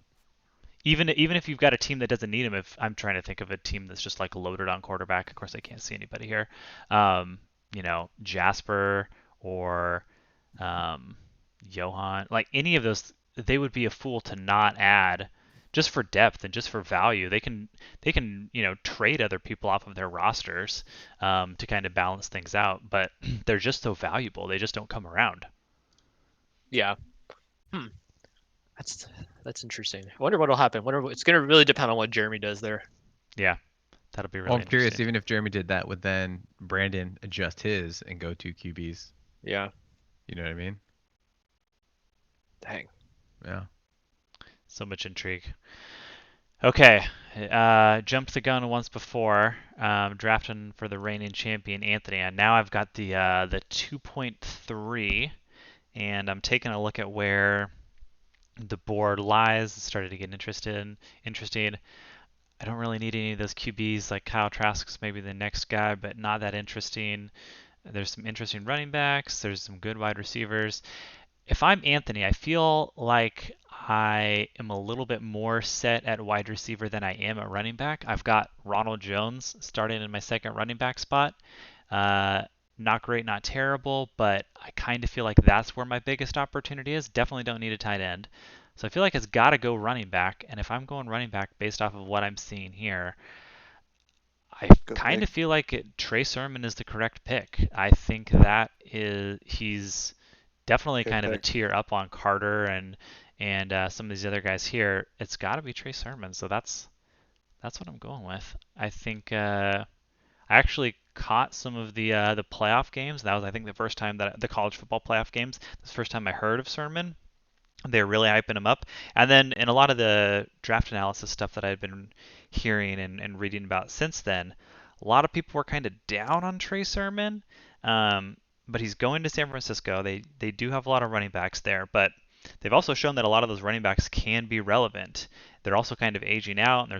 Even if you've got a team that doesn't need him, if I'm trying to think of a team that's just like loaded on quarterback, of course I can't see anybody here. Jasper or um, Johan, like any of those, they would be a fool to not add just for depth and just for value. They can trade other people off of their rosters to kind of balance things out, but they're just so valuable. They just don't come around. yeah. Hmm. That's interesting. I wonder what'll happen. It's going to really depend on what Jeremy does there. Yeah, that'll be Well, really I'm curious. interesting. Even if Jeremy did that, would then Brandon adjust his and go 2 QBs? Yeah. You know what I mean? Dang. Yeah. So much intrigue. Okay, jumped the gun once before, drafting for the reigning champion Anthony, and now I've got the 2.3, and I'm taking a look at where the board lies. It started to get interesting. I don't really need any of those QBs like Kyle Trask's maybe the next guy, but not that interesting. There's some interesting running backs. There's some good wide receivers. If I'm Anthony, I feel like I am a little bit more set at wide receiver than I am at running back. I've got Ronald Jones starting in my second running back spot. Uh, Not great, not terrible, but I kind of feel like that's where my biggest opportunity is. Definitely don't need a tight end. So I feel like it's got to go running back. And if I'm going running back based off of what I'm seeing here, I Good kind pick. of feel like Trey Sermon is the correct pick. I think that he's definitely Good kind of a pick. tier up on Carter and some of these other guys here. It's got to be Trey Sermon, so that's what I'm going with. I think I actually caught some of the playoff games. That was I think the first time that the college football playoff games. This first time I heard of Sermon. They're really hyping him up. And then in a lot of the draft analysis stuff that I've been hearing and reading about since then, a lot of people were kind of down on Trey Sermon. But he's going to San Francisco. They do have a lot of running backs there, but they've also shown that a lot of those running backs can be relevant. They're also kind of aging out, and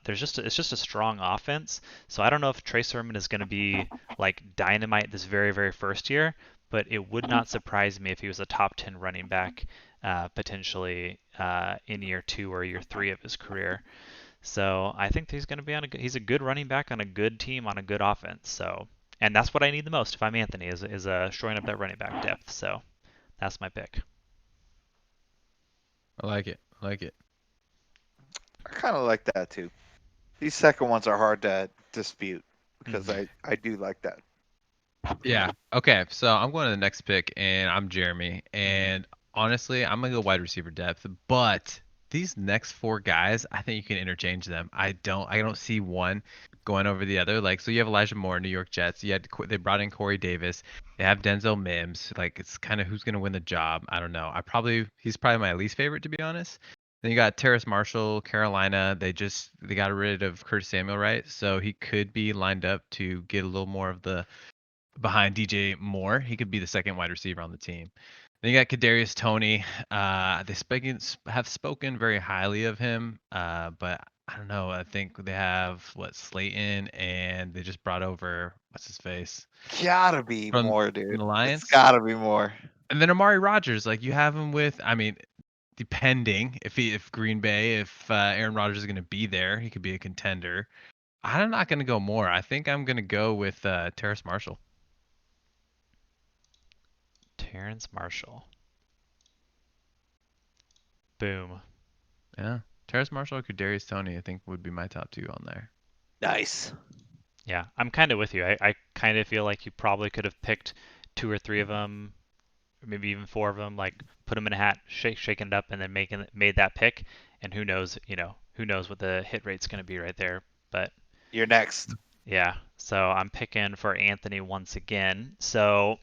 it's just a strong offense. So I don't know if Trey Sermon is going to be like dynamite this very, very first year, but it would not surprise me if he was a top 10 running back potentially in year 2 or year 3 of his career. So I think he's going to be he's a good running back on a good team on a good offense. So and that's what I need the most if I'm Anthony is shoring up that running back depth. So that's my pick. I like it. I like it. I kind of like that too. These second ones are hard to dispute because I do like that. Yeah. Okay. So I'm going to the next pick, and I'm Jeremy. And honestly, I'm gonna go wide receiver depth, but these next 4 guys, I think you can interchange them. I don't see one going over the other. Like, so you have Elijah Moore, New York Jets. They brought in Corey Davis. They have Denzel Mims. Like, it's kind of who's gonna win the job. I don't know. He's probably my least favorite, to be honest. Then you got Terrace Marshall, Carolina. They got rid of Curtis Samuel, right? So he could be lined up to get a little more of the behind DJ Moore. He could be the second wide receiver on the team. Then you got Kadarius Toney. Have spoken very highly of him, but I don't know. I think they have Slayton, and they just brought over what's his face Gotta be from, more, from dude. the It's Lions. gotta be more. And then Amari Rogers, like you have him with. I mean, depending if Green Bay, if Aaron Rodgers is going to be there, he could be a contender. I'm not going to go more. I think I'm going to go with Terrace Marshall. Terrence Marshall. Boom. Yeah. Terrace Marshall or Kadarius Toney, I think, would be my top 2 on there. Nice. Yeah, I'm kind of with you. I kind of feel like you probably could have picked 2 or 3 of them, or maybe even 4 of them, like put them in a hat, shaken it up, and then made that pick. And who knows, who knows what the hit rate's going to be right there. But You're next. yeah, so I'm picking for Anthony once again. So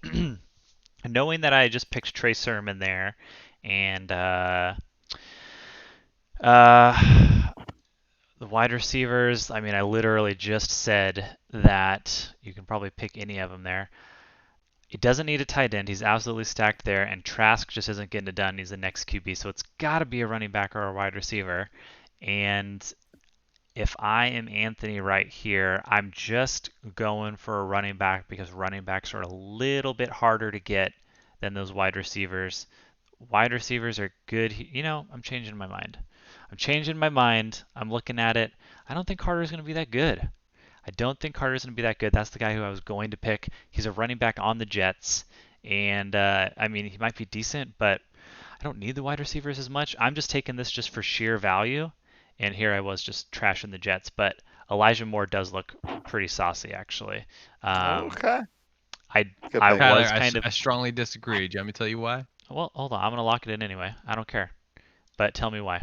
knowing that I just picked Trey Sermon there, and the wide receivers, I mean, I literally just said that you can probably pick any of them there. It doesn't need a tight end. He's absolutely stacked there, and Trask just isn't getting it done. He's the next QB, so it's got to be a running back or a wide receiver. And if I am Anthony right here, I'm just going for a running back because running backs are a little bit harder to get than those wide receivers. Wide receivers are good. I'm changing my mind. I'm looking at it. I don't think Carter's going to be that good. That's the guy who I was going to pick. He's a running back on the Jets. And, I mean, he might be decent, but I don't need the wide receivers as much. I'm just taking this just for sheer value. And here I was just trashing the Jets. But Elijah Moore does look pretty saucy, actually. Okay. I Good I pick. Tyler, was kind of. I strongly disagree. Do you want me to tell you why? Well, hold on. I'm going to lock it in anyway. I don't care. But tell me why.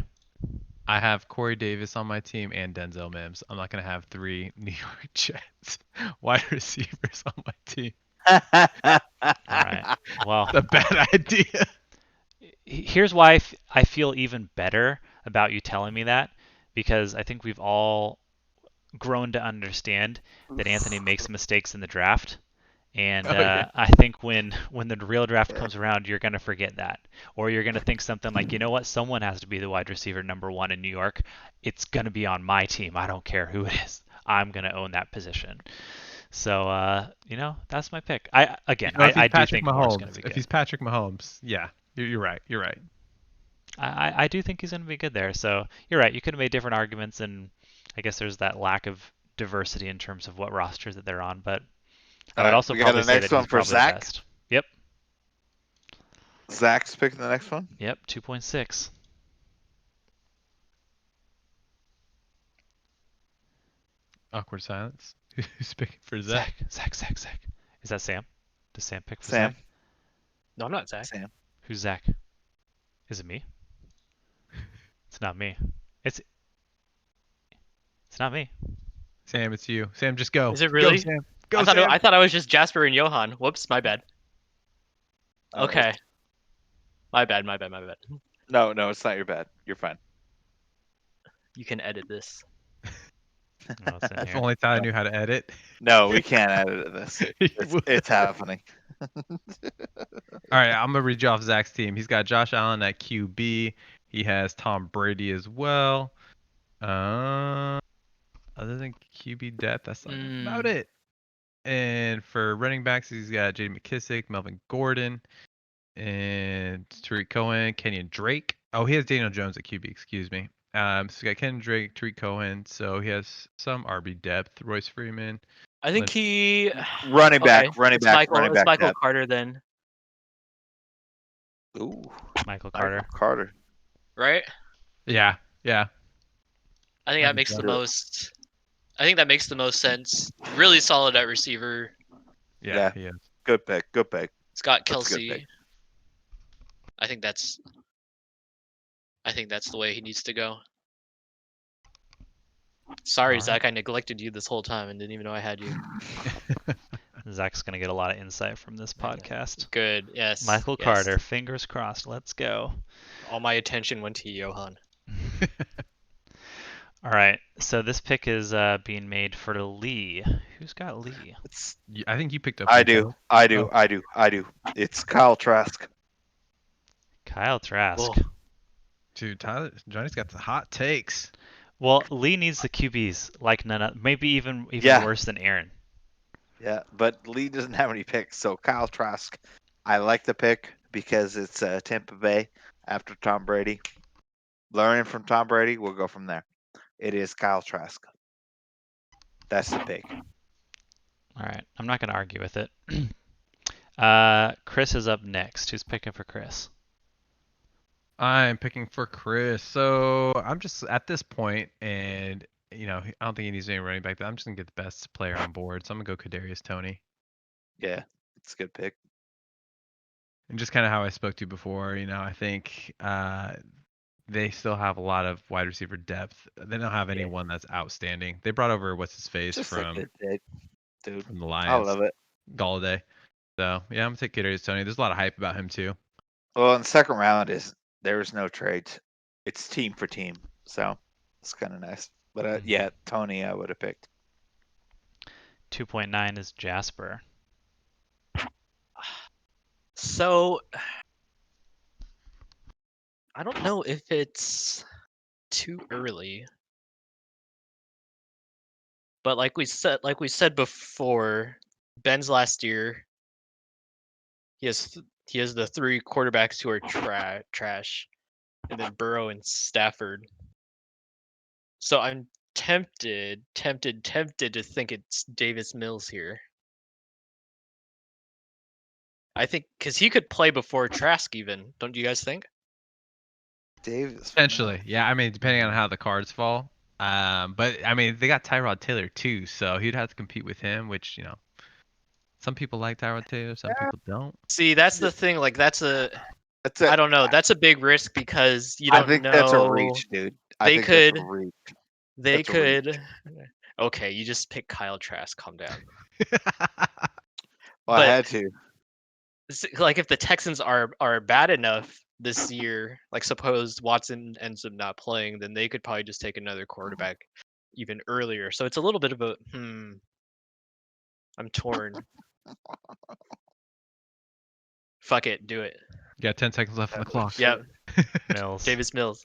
I have Corey Davis on my team and Denzel Mims. I'm not going to have 3 New York Jets wide receivers on my team. All right. Well, It's a bad idea. here's why I feel even better about you telling me that, because I think we've all grown to understand that Anthony makes mistakes in the draft. And I think when the real draft comes around, you're going to forget that. Or you're going to think something like, you know what, someone has to be the wide receiver number 1 in New York. It's going to be on my team. I don't care who it is. I'm going to own that position. So, that's my pick. I do think Moore's going to be good. If he's Patrick Mahomes, yeah, you're right. You're right. I do think he's going to be good there. So you're right. You could have made different arguments, and I guess there's that lack of diversity in terms of what rosters that they're on. But I would also we got probably a say next that one he's for probably Zach. the best. Yep. Zach's picking the next one. Yep. 2.6. Awkward silence. Who's picking for Zach? Zach. Is that Sam? Does Sam pick for Sam. Zach? No, I'm not Zach. Sam. Who's Zach? Is it me? It's not me. It's not me. Sam, it's you. Sam, just go. Is it really? Go, Sam. Go, I thought Sam. I thought I was just Jasper and Johan. Whoops, my bad. Oh, Okay. My bad. No, it's not your bad. You're fine. You can edit this. Oh, it's in If here. only Tyler knew how to edit. No, we can't edit this. It's happening. All right, I'm gonna read you off Zach's team. He's got Josh Allen at QB. He has Tom Brady as well. Other than QB depth, that's about it. And for running backs, he's got J.D. McKissick, Melvin Gordon, and Tariq Cohen, Kenyon Drake. Oh, he has Daniel Jones at QB. Excuse me. So he's got Kenyon Drake, Tariq Cohen. So he has some RB depth. Royce Freeman. I think he Running back. It's Michael Carter then, Ooh, Michael Carter. Carter. right? Yeah. I think that makes the most. I think that makes the most sense. Really solid at receiver. Yeah. He is. Good pick. Scott That's a good Kelsey. pick. I think that's I think that's the way he needs to go. Sorry, Alright. Zach, I neglected you this whole time and didn't even know I had you. Zach's gonna get a lot of insight from this podcast. Good, yes. Michael yes. Carter, fingers crossed. Let's go. All my attention went to Johan. All right, so this pick is being made for Lee. Who's got Lee? It's, I think you picked up. I Lee do. Tyler. I do. Oh. I do. It's Kyle Trask. Kyle Trask. Whoa. Dude, Johnny's got the hot takes. Well, Lee needs the QBs like none other, maybe even Yeah. worse than Aaron. Yeah, but Lee doesn't have any picks, so Kyle Trask. I like the pick because it's Tampa Bay after Tom Brady. Learning from Tom Brady, we'll go from there. It is Kyle Trask. That's the pick. All right, I'm not gonna argue with it. Chris is up next. Who's picking for Chris? I'm picking for Chris. So I'm just at this point, and I don't think he needs any running back. I'm just gonna get the best player on board. So I'm gonna go Kadarius Toney. Yeah, it's a good pick. And just kind of how I spoke to you before, I think they still have a lot of wide receiver depth. They don't have anyone that's outstanding. They brought over what's his face Just a from good pick, dude. the I Lions, love it. Galladay. So yeah, I'm gonna take Kadarius Toney. There's a lot of hype about him too. Well, in the second round there was no trades. It's team for team, so it's kind of nice. But yeah, Tony I would have picked. 2.9 is Jasper. So, I don't know if it's too early. But like we said before, Ben's last year, he has the three quarterbacks who are trash, and then Burrow and Stafford. So I'm tempted to think it's Davis Mills here. I think because he could play before Trask even. Don't you guys think? Davis. Potentially, yeah. I mean, depending on how the cards fall. But I mean, they got Tyrod Taylor too, so he'd have to compete with him, which some people like Tyrod Taylor, some people don't. See, that's the thing. Like That's I don't know. That's a big risk because you I don't think know. that's a reach, dude. I They think that's a could- reach. They That's a reach. could. Okay, you just pick Kyle Trask. Calm down. Well, I but- had to. Like if the Texans are bad enough this year, like suppose Watson ends up not playing, then they could probably just take another quarterback even earlier. So it's a little bit of a I'm torn. Fuck it, do it. You got 10 seconds left on the clock. Yeah, Mills. Davis Mills.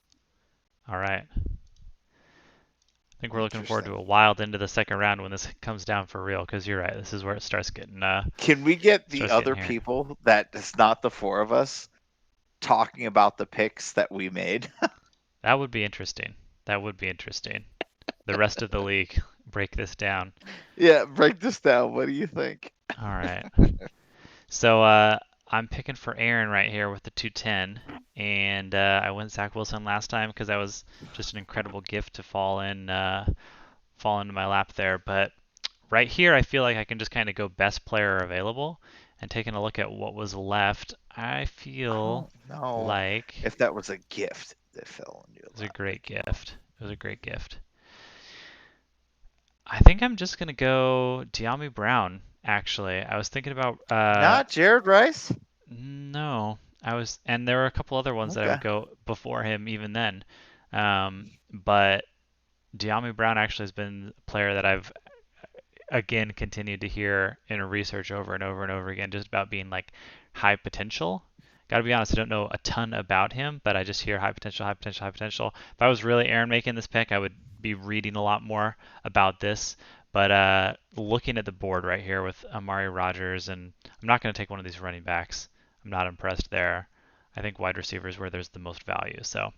All right. I think we're looking forward to a wild into the second round when this comes down for real. Because you're right, this is where it starts getting. Can we get the Starts other getting hairy. people that is not the four of us talking about the picks that we made? That would be interesting. That would be interesting. The rest of the league break this down. Yeah, break this down. What do you think? All right. So I'm picking for Aaron right here with the 210, and I went Zach Wilson last time because that was just an incredible gift to fall into my lap there. But right here, I feel like I can just kind of go best player available, and taking a look at what was left, I feel No. like If that was a gift that fell in your it was a lap. great gift. It was a great gift. I think I'm just gonna go De'Ami Brown. Actually, I was thinking about Not Jared Rice? no, and there were a couple other ones that I would Okay. go before him even then. But De'Ami Brown actually has been a player that I've again continued to hear in research over and over and over again, just about being like high potential. Gotta be honest, I don't know a ton about him, but I just hear high potential, high potential, high potential. If I was really Aaron making this pick, I would be reading a lot more about this. But looking at the board right here with Amari Rogers, and I'm not going to take one of these running backs. I'm not impressed there. I think wide receivers where there's the most value. So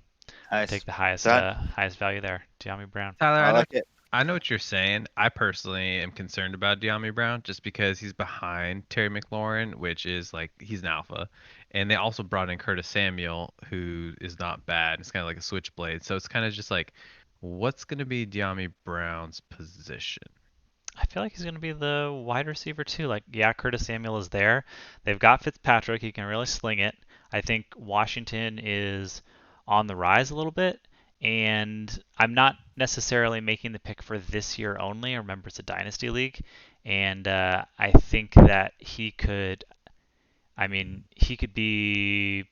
Nice. take the highest Done. highest value there, De'Ami Brown. Tyler, I like it. I know what you're saying. I personally am concerned about De'Ami Brown just because he's behind Terry McLaurin, which is like he's an alpha, and they also brought in Curtis Samuel, who is not bad. It's kind of like a switchblade, so it's kind of just like, what's going to be De'Ami Brown's position? I feel like he's going to be the wide receiver too. Like, yeah, Curtis Samuel is there. They've got Fitzpatrick. He can really sling it. I think Washington is on the rise a little bit. And I'm not necessarily making the pick for this year only. Remember, it's a dynasty league, and I think that he could. I mean, he could be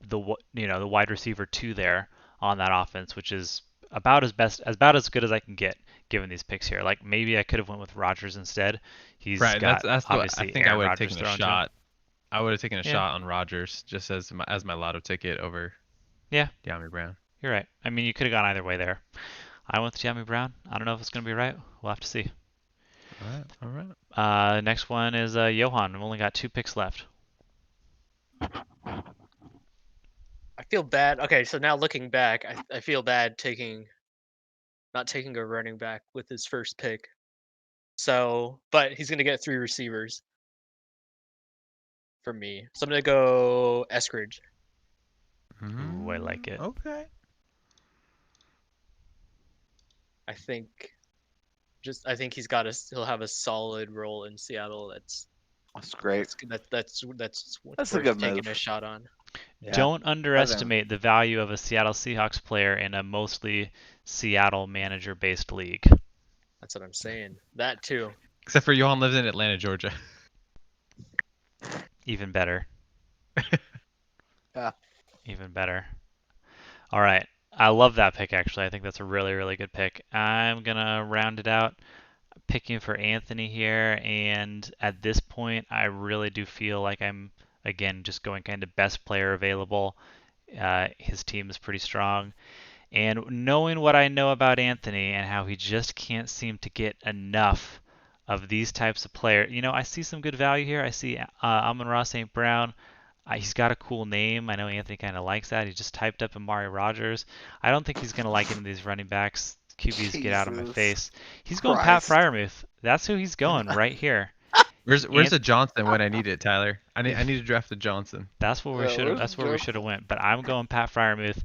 the wide receiver 2 there on that offense, which is about as good as I can get given these picks here. Like maybe I could have went with Rodgers instead. He's Right. got That's what I obviously think I Aaron would have Rodgers taken a thrown to him. shot. I would have taken a Yeah. shot on Rodgers just as my lotto ticket over Yeah, De'Ami Brown. you're right. I mean, you could have gone either way there. I went with De'Ami Brown. I don't know if it's going to be right. We'll have to see. All right. Next one is Johan. We've only got 2 picks left. I feel bad. Okay, so now looking back, I feel bad not taking a running back with his first pick. So, but he's gonna get 3 receivers from me. So I'm gonna go Eskridge. Ooh, I like it. Okay. I think he'll have a solid role in Seattle. That's great. that's That's a worth good taking move. a shot on. Yeah. Don't underestimate the value of a Seattle Seahawks player in a mostly Seattle manager-based league. That's what I'm saying. That too. Except for Johan lives in Atlanta, Georgia. Even better. Yeah. Even better. All right. I love that pick, actually. I think that's a really, really good pick. I'm going to round it out picking for Anthony here. And at this point, I really do feel like I'm, again, just going kind of best player available. His team is pretty strong. And knowing what I know about Anthony and how he just can't seem to get enough of these types of players, I see some good value here. I see Amon-Ra St. Brown. He's got a cool name. I know Anthony kind of likes that. He just typed up Amari Rogers. I don't think he's going to like any of these running backs. QBs get out of my Jesus face. He's going Pat Christ. Fryermuth. That's who he's going right here. Where's the Johnson when I need it, Tyler? I need to draft a Johnson. That's where we Yeah, should have. where's That's where we Joe? should have went. But I'm going Pat Fryermuth.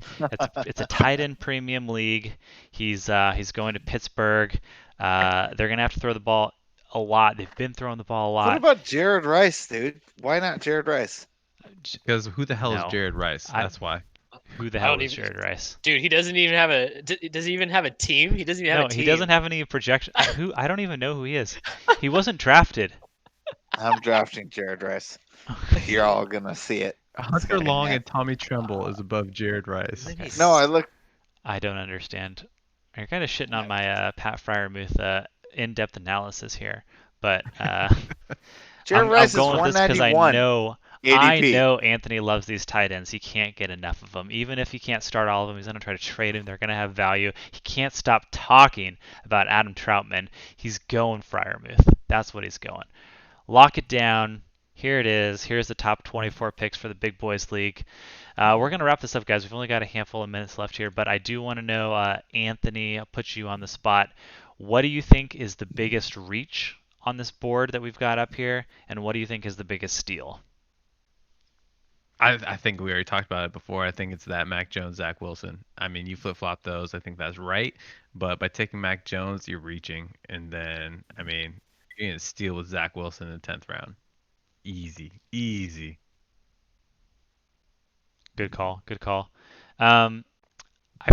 It's a tight end premium league. He's going to Pittsburgh. They're gonna have to throw the ball a lot. They've been throwing the ball a What lot. about Jared Rice, dude? Why not Jared Rice? Because who the hell No. is Jared Rice? That's why. Who the I hell don't is even- Jared Rice? Dude, he doesn't even have a. Does he even have a team? He doesn't even have No, a team. he doesn't have any projection. I don't even know who he is. He wasn't drafted. I'm drafting Jared Rice. You're all gonna see it. Hunter Long and Tommy Tremble is above Jared Rice. No, I look. I don't understand. You're kind of shitting on my Pat Fryermuth in-depth analysis here, but Jared I'm Rice is going with this because I 191 know ADP. Anthony loves these tight ends. He can't get enough of them. Even if he can't start all of them, he's going to try to trade him. They're going to have value. He can't stop talking about Adam Troutman. He's going Fryermuth. That's what he's going. Lock it down. Here it is. Here's the top 24 picks for the Big Boys League. We're going to wrap this up, guys. We've only got a handful of minutes left here, but I do want to know, Anthony, I'll put you on the spot. What do you think is the biggest reach on this board that we've got up here, and what do you think is the biggest steal? I think we already talked about it before. I think it's that Mac Jones, Zach Wilson. I mean, you flip-flop those. I think that's right. But by taking Mac Jones, you're reaching. And then, I mean, you're going to steal with Zach Wilson in the 10th round. Easy. Good call. I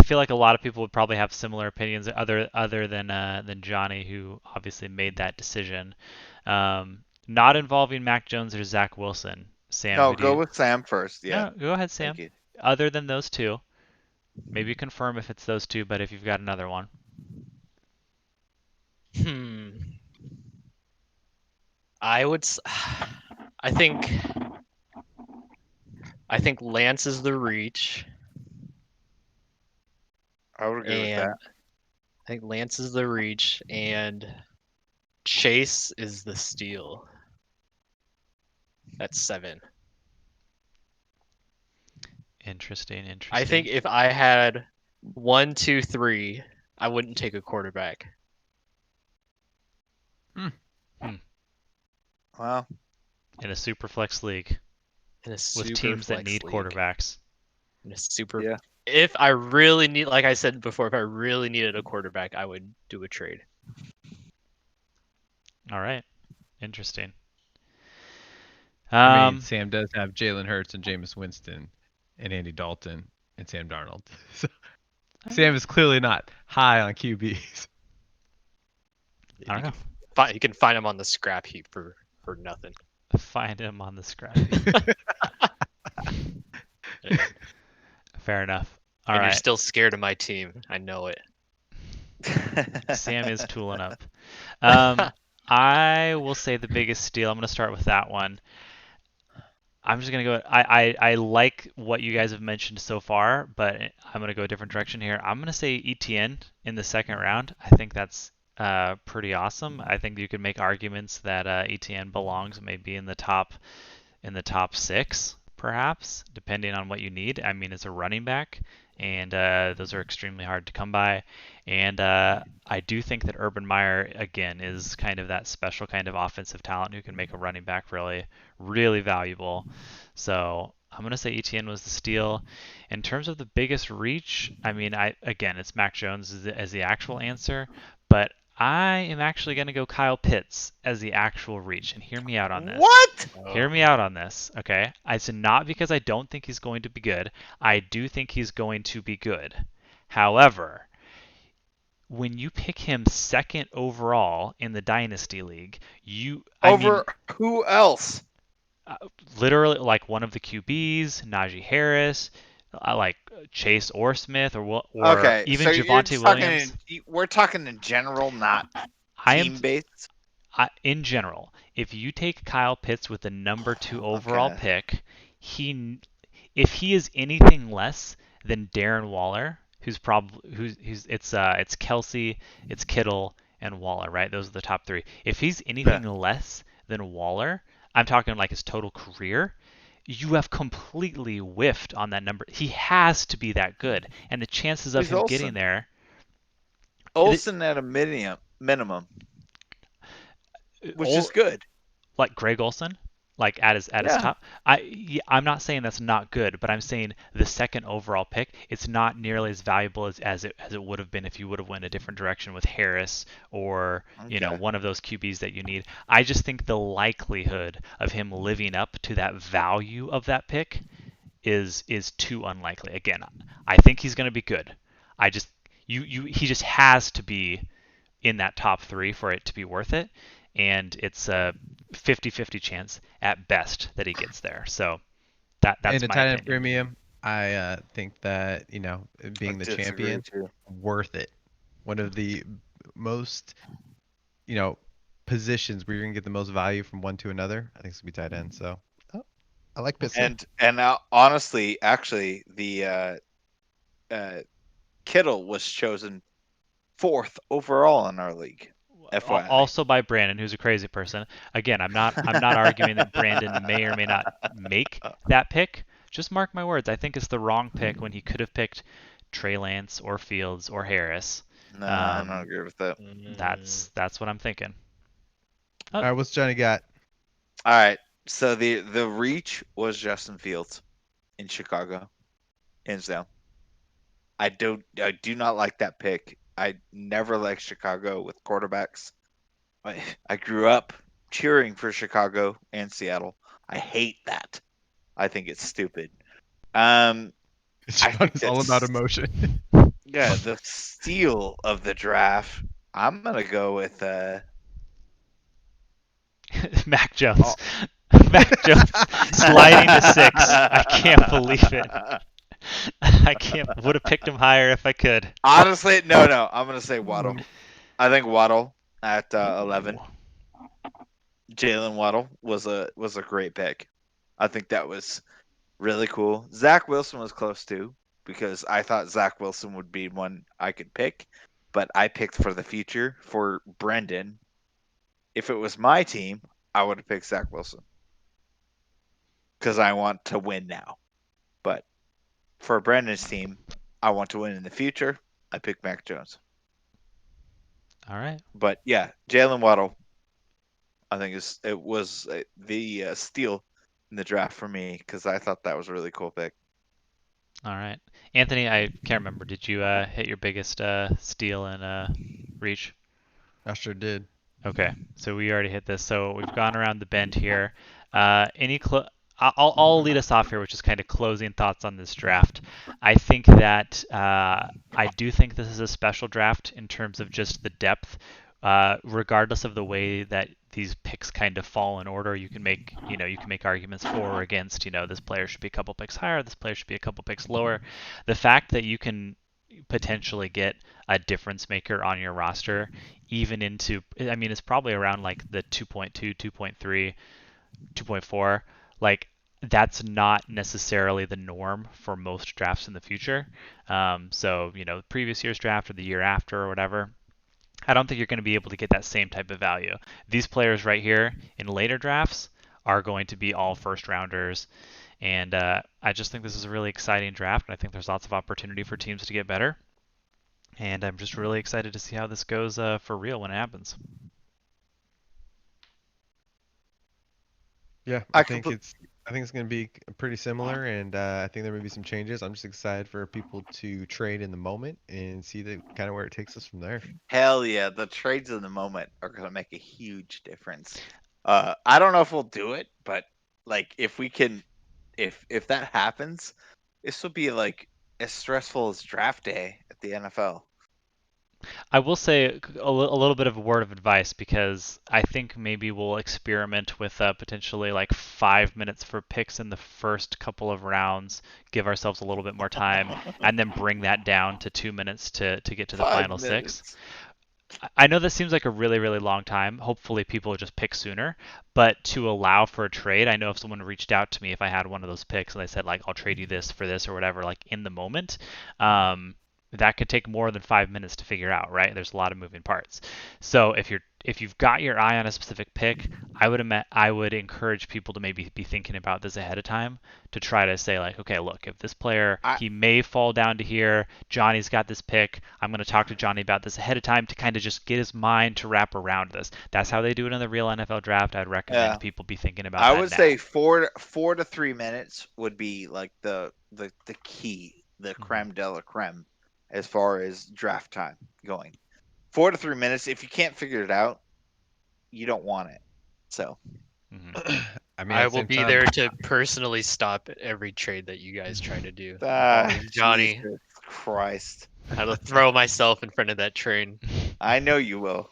feel like a lot of people would probably have similar opinions other than Johnny, who obviously made that decision. Not involving Mac Jones or Zach Wilson. Sam, No, who do go you- with Sam first. Yeah. No, go ahead, Sam. Thank you. Other than those two, maybe confirm if it's those two, but if you've got another one. I would. I think Lance is the reach, I would agree with and that. I think Lance is the reach, and Chase is the steal. That's 7. Interesting. I think if I had 1, 2, 3, I wouldn't take a quarterback. Well, in a super flex league In a with teams that need quarterbacks. In a super. Yeah. If I really need, like I said before, if I really needed a quarterback, I would do a trade. All right. Interesting. I mean, Sam does have Jalen Hurts and Jameis Winston and Andy Dalton and Sam Darnold. So, Sam is clearly not high on QBs. I don't know. You can find him on the scrap heap for nothing. Find him on the scrap heap. Fair enough. All And you're right. still scared of my team. I know it. Sam is tooling up. I will say the biggest steal. I'm going to start with that one. I'm just going to go. I like what you guys have mentioned so far, but I'm going to go a different direction here. I'm going to say ETN in the second round. I think that's pretty awesome. I think you could make arguments that ETN belongs maybe in the top 6, perhaps, depending on what you need. I mean, it's a running back, and those are extremely hard to come by. And I do think that Urban Meyer, again, is kind of that special kind of offensive talent who can make a running back really, really valuable. So I'm going to say ETN was the steal. In terms of the biggest reach, I mean, again, it's Mac Jones as the actual answer, but I am actually going to go Kyle Pitts as the actual reach, and hear me out on this. What? Hear me out on this, okay? It's not because I don't think he's going to be good. I do think he's going to be good. However, when you pick him second overall in the Dynasty League, Over who else? Literally like one of the QBs, Najee Harris, like Chase or Smith, or Okay, even so you're Javonte just Williams. we're talking in general, not I am team based. in general, if you take Kyle Pitts with the number 2 overall Okay. pick, if he is anything less than Darren Waller, it's Kelsey, it's Kittle, and Waller, right? Those are the top 3. If he's anything less than Waller, I'm talking like his total career, you have completely whiffed on that number. He has to be that good, and the chances of Who's him Olsen? getting there. Olsen at a minimum, which is good. Like Greg Olsen, like at his top. I'm not saying that's not good, but I'm saying the second overall pick, it's not nearly as valuable as it would have been if you would have went a different direction with Harris or one of those QBs that you need. I just think the likelihood of him living up to that value of that pick is too unlikely. Again, I think he's going to be good. He just has to be in that top 3 for it to be worth it, and it's a 50-50 chance at best that he gets there. So that's in a my tight end opinion. premium, I think that being the champion, worth it. One of the most positions where you're gonna get the most value from one to another, I think it's gonna be tight end. So I like Pitts. And honestly, actually, the Kittle was chosen 4th overall in our league. FYI. Also by Brandon, who's a crazy person. Again, I'm not arguing that Brandon may or may not make that pick. Just mark my words. I think it's the wrong pick when he could have picked Trey Lance or Fields or Harris. No, I don't agree with that. That's what I'm thinking. All right, what's Johnny got? All right, so the reach was Justin Fields in Chicago, hands down. I do not like that pick. I never liked Chicago with quarterbacks. I grew up cheering for Chicago and Seattle. I hate that. I think it's stupid. It's all about emotion. Yeah, the steal of the draft. I'm gonna go with Mac Jones. Mac Jones sliding to 6. I can't believe it. I can't. Would have picked him higher if I could. Honestly, no. I'm gonna say Waddle. I think Waddle at 11. Jalen Waddle was a great pick. I think that was really cool. Zach Wilson was close too, because I thought Zach Wilson would be one I could pick, but I picked for the future for Brendan. If it was my team, I would have picked Zach Wilson because I want to win now. But for Brendan's team, I want to win in the future. I picked Mac Jones. All right. But yeah, Jalen Waddle, I think it was the steal in the draft for me because I thought that was a really cool pick. All right, Anthony, I can't remember. Did you hit your biggest steal and reach? I sure did. Okay, so we already hit this. So we've gone around the bend here. I'll lead us off here, which is kind of closing thoughts on this draft. I think that I do think this is a special draft in terms of just the depth. Regardless of the way that these picks kind of fall in order, you can make arguments for or against. This player should be a couple picks higher, this player should be a couple picks lower. The fact that you can potentially get a difference maker on your roster, even into, I mean, it's probably around like the 2.2, 2.3, 2.4. Like, that's not necessarily the norm for most drafts in the future. So, the previous year's draft or the year after or whatever, I don't think you're going to be able to get that same type of value. These players right here in later drafts are going to be all first rounders. And I just think this is a really exciting draft, and I think there's lots of opportunity for teams to get better. And I'm just really excited to see how this goes for real when it happens. Yeah, I think it's going to be pretty similar, and I think there may be some changes. I'm just excited for people to trade in the moment and see kind of where it takes us from there. Hell yeah, the trades in the moment are going to make a huge difference. I don't know if we'll do it, but like if we can, if that happens, this will be like as stressful as draft day at the NFL. I will say a little bit of a word of advice, because I think maybe we'll experiment with potentially like 5 minutes for picks in the first couple of rounds, give ourselves a little bit more time, and then bring that down to 2 minutes to get to the final 6. I know this seems like a really, really long time. Hopefully people will just pick sooner, but to allow for a trade, I know if someone reached out to me, if I had one of those picks and they said like, I'll trade you this for this or whatever, like in the moment, that could take more than 5 minutes to figure out, right? There's a lot of moving parts. So if you've got your eye on a specific pick, I would encourage people to maybe be thinking about this ahead of time, to try to say like, okay, look, if this player, he may fall down to here, Johnny's got this pick, I'm going to talk to Johnny about this ahead of time to kind of just get his mind to wrap around this. That's how they do it in the real NFL draft. I'd recommend people be thinking about that. I would say 4 to 3 minutes would be like the key, the creme de la creme, as far as draft time going. 4 to 3 minutes. If you can't figure it out, you don't want it. So, I mean, I will be there to personally stop every trade that you guys try to do. Johnny, Jesus Christ! I'll throw myself in front of that train. I know you will.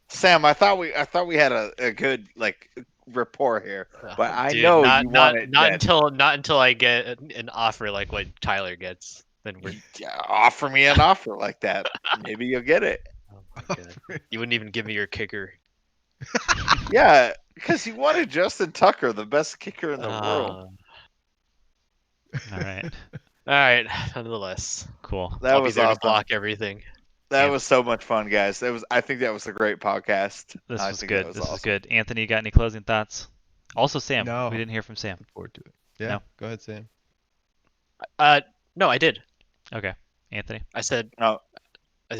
Sam, I thought we had a good like rapport here, but I know you want it. Not until I get an offer like what Tyler gets. Then we're offer me an offer like that. Maybe you'll get it. Oh my God. You wouldn't even give me your kicker. Yeah, because you wanted Justin Tucker, the best kicker in the world. All right. All right. Nonetheless, cool. That I'll was be there awesome. to block everything. That was so much fun, guys. I think that was a great podcast. This was good. This awesome. was good. Anthony, you got any closing thoughts? Also, Sam. No. We didn't hear from Sam. Look forward to it. Yeah. No. Go ahead, Sam. No, I did. Okay, Anthony. I said. No.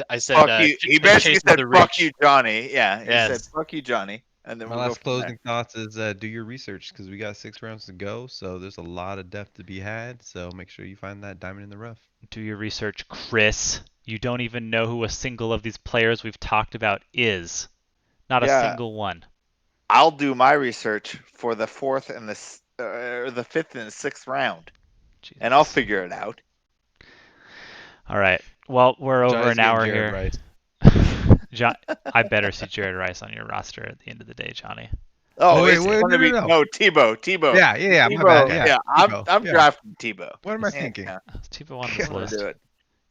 I said. Fuck you. He basically said, "Fuck you, Johnny." Yeah. He Yes. said, "Fuck you, Johnny." And then My last closing thoughts is do your research, because we got 6 rounds to go, so there's a lot of depth to be had. So make sure you find that diamond in the rough. Do your research, Chris. You don't even know who a single of these players we've talked about is. Not a single one. I'll do my research for the 4th and the 5th and the 6th round, Jesus. and I'll figure it out. All right. Well, we're over Johnny's an hour getting Jared here. Rice. John, I better see Jared Rice on your roster at the end of the day, Johnny. Oh, wait, it's wait, gonna be no. Tebow. Yeah, my Tebow. bad. Yeah, Tebow. I'm drafting Tebow. What am I thinking? Yeah. Tebow on this I'll list. do it.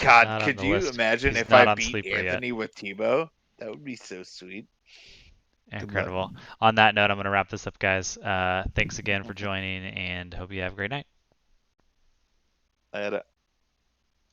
Not God, on could the you list. imagine He's if not I on beat Sleeper yet. Anthony with Tebow? That would be so sweet. Incredible. On that note, I'm going to wrap this up, guys. Thanks again for joining, and hope you have a great night. I had a